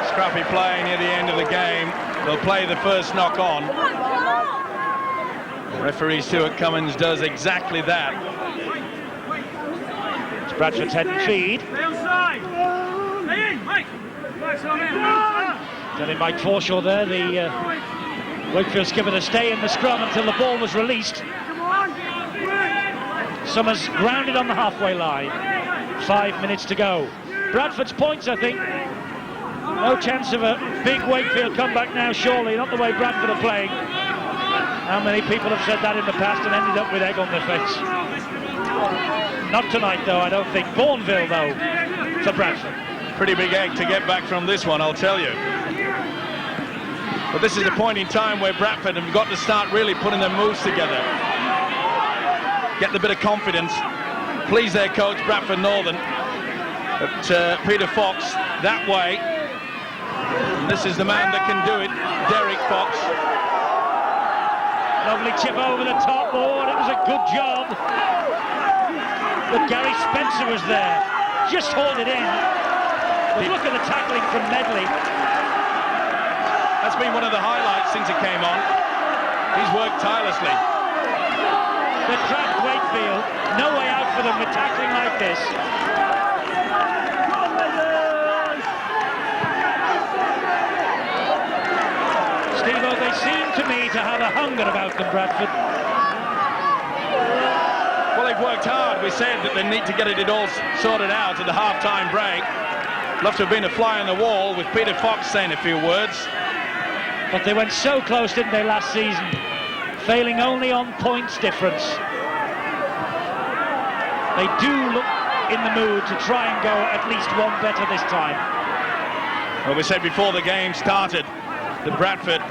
Scrappy play near the end of the game. They'll play the first knock on. Referee Stuart Cummings does exactly that. It's Bradford's head and feed. Telling Mike Forshaw there, the Wakefield skipper, to stay in the scrum until the ball was released. Summers grounded on the halfway line. 5 minutes to go. Bradford's points, I think. No chance of a big Wakefield comeback now, surely. Not the way Bradford are playing. How many people have said that in the past and ended up with egg on their face? Not tonight, though, I don't think. Bourneville, though, for Bradford. Pretty big egg to get back from this one, I'll tell you. But this is a point in time where Bradford have got to start really putting their moves together. Get the bit of confidence. Please their coach, Bradford Northern. But Peter Fox, that way. And this is the man that can do it, Derek Fox. Lovely chip over the top. Oh, and it was a good job. But Gary Spencer was there. Just hold it in. But look at the tackling from Medley. That's been one of the highlights since it came on. He's worked tirelessly. They're trapped Wakefield. No way out for them with tackling like this. Steve-O, they seem to me to have a hunger about them, Bradford. Well, they've worked hard. We said that they need to get it all sorted out at the half-time break. Love to have been a fly on the wall with Peter Fox saying a few words. But they went so close, didn't they, last season? Failing only on points difference. They do look in the mood to try and go at least one better this time. Well, we said before the game started that Bradford,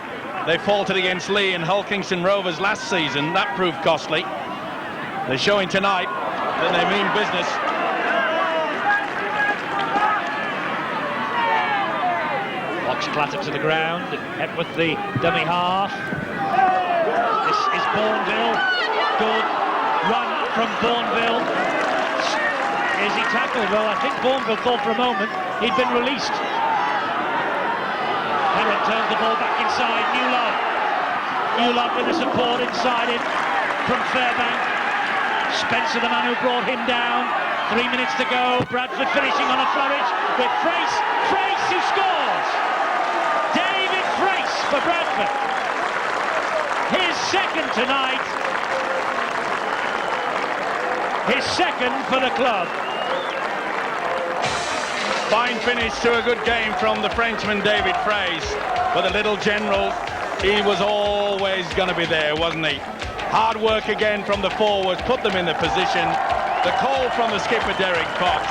they faltered against Lee and Hull Kingston Rovers last season. That proved costly. They're showing tonight that they mean business. Fox clattered to the ground. Hepworth the dummy half. This is Bourneville. Good run from Bourneville. Is he tackled? Well, I think Bourneville thought for a moment he'd been released. Herron turns the ball back inside. Newlove with the support inside it from Fairbank. Spencer, the man who brought him down. 3 minutes to go. Bradford finishing on a flourish with Frace. Frace who scores! David Frace for Bradford. His second tonight. His second for the club. Fine finish to a good game from the Frenchman David Frace. But the little general, he was always going to be there, wasn't he? Hard work again from the forwards, put them in the position. The call from the skipper Derek Fox.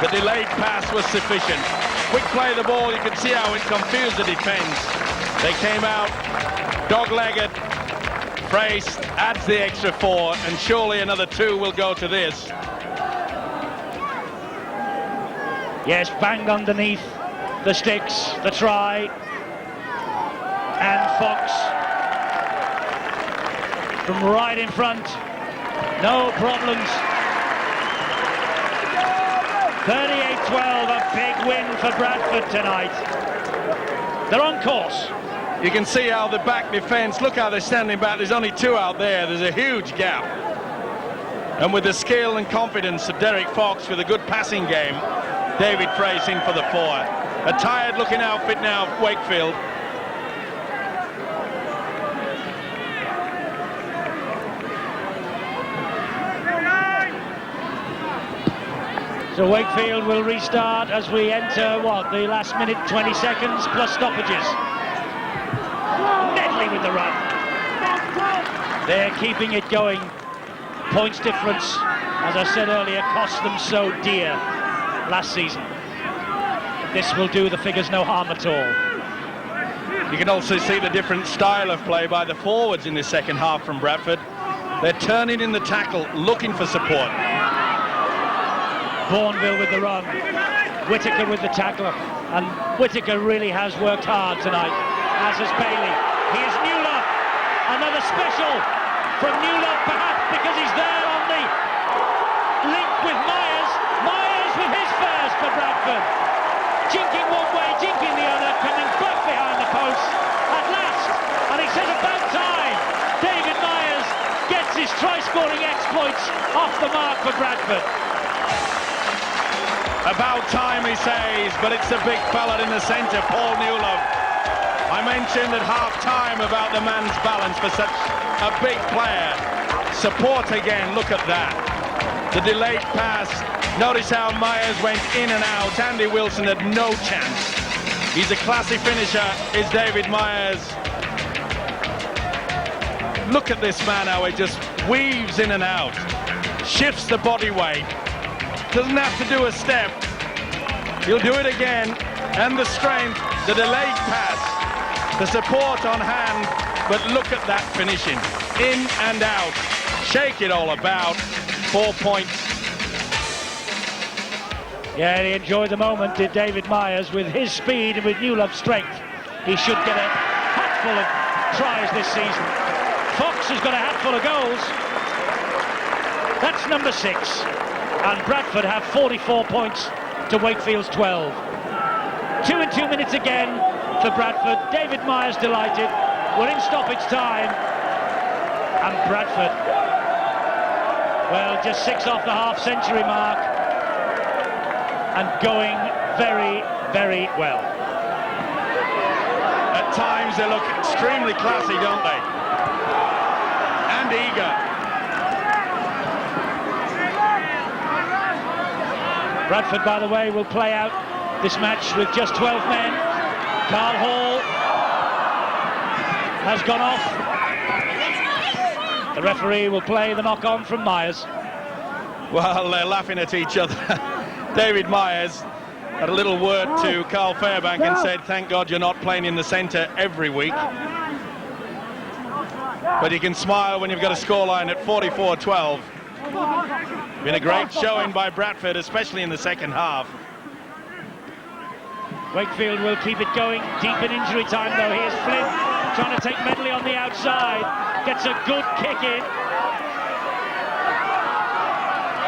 The delayed pass was sufficient. Quick play of the ball, you could see how it confused the defence. They came out dog-legged. Frace adds the extra 4, and surely another 2 will go to this. Yes, banged underneath the sticks, the try. And Fox from right in front. No problems. 38-12, a big win for Bradford tonight. They're on course. You can see how the back defence, look how they're standing back. There's only 2 out there. There's a huge gap. And with the skill and confidence of Derek Fox with a good passing game, David Frace in for the 4. A tired-looking outfit now, Wakefield. So Wakefield will restart as we enter, the last minute, 20 seconds, plus stoppages. Medley with the run. They're keeping it going. Points difference, as I said earlier, cost them so dear last season. This will do the figures no harm at all. You can also see the different style of play by the forwards in the second half from Bradford. They're turning in the tackle, looking for support. Bourneville with the run. Whittaker with the tackle. And Whittaker really has worked hard tonight, as has Bailey. Here's Newlove. Another special from Newlove, perhaps because he's there on the link with Myers. Myers with his first for Bradford. Jinking one way, jinking the other, coming back behind the post at last. And he says about time. David Myers gets his try-scoring exploits off the mark for Bradford. About time, he says, but it's the big fella in the centre, Paul Newlove. I mentioned at half-time about the man's balance for such a big player. Support again, look at that. The delayed pass, notice how Myers went in and out. Andy Wilson had no chance. He's a classy finisher, is David Myers. Look at this man, how he just weaves in and out. Shifts the body weight. Doesn't have to do a step. He'll do it again. And the strength, the delayed pass, the support on hand. But look at that finishing. In and out. Shake it all about. 4 points. Yeah, he enjoyed the moment, did David Myers, with his speed and with Newlove's strength. He should get a hatful of tries this season. Fox has got a hatful of goals. That's number 6. And Bradford have 44 points to Wakefield's 12. 2 in 2 minutes again for Bradford. David Myers delighted. We're in stoppage time. And Bradford, well, just 6 off the half-century mark. And going very, very well. At times they look extremely classy, don't they? And eager. Bradford, by the way, will play out this match with just 12 men. Carl Hall has gone off. The referee will play the knock-on from Myers. Well, they're laughing at each other. David Myers had a little word to Carl Fairbank and said, thank God you're not playing in the centre every week. But you can smile when you've got a scoreline at 44-12. Been a great showing by Bradford, especially in the second half. Wakefield will keep it going. Deep in injury time, though. Here's Flynn trying to take Medley on the outside. Gets a good kick in.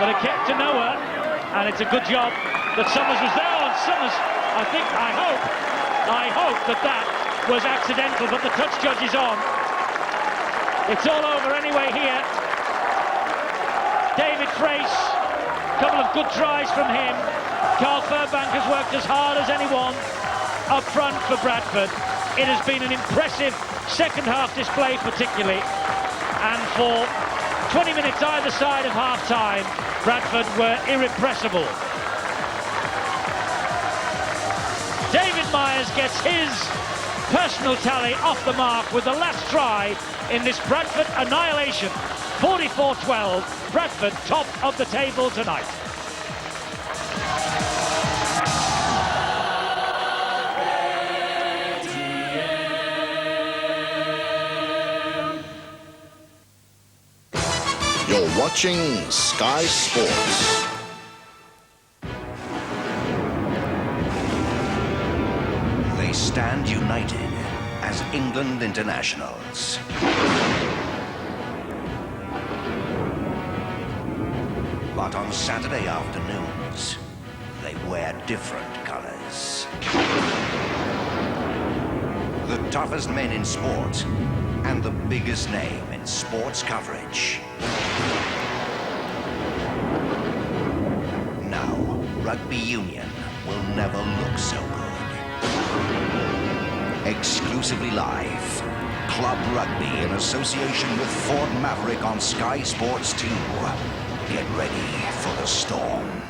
But a kick to Noah. And it's a good job that Summers was there. And Summers, I hope that was accidental, but the touch judge is on. It's all over anyway here. David Frace, a couple of good tries from him. Carl Fairbank has worked as hard as anyone up front for Bradford. It has been an impressive second half display particularly. And for 20 minutes either side of half-time, Bradford were irrepressible. David Myers gets his personal tally off the mark with the last try in this Bradford annihilation. 44-12, Bradford top of the table tonight. You're watching Sky Sports. They stand united as England internationals. But on Saturday afternoons, they wear different colors. The toughest men in sport and the biggest name in sports coverage. Now, rugby union will never look so good. Exclusively live, Club Rugby in association with Ford Maverick on Sky Sports 2. Get ready for the storm.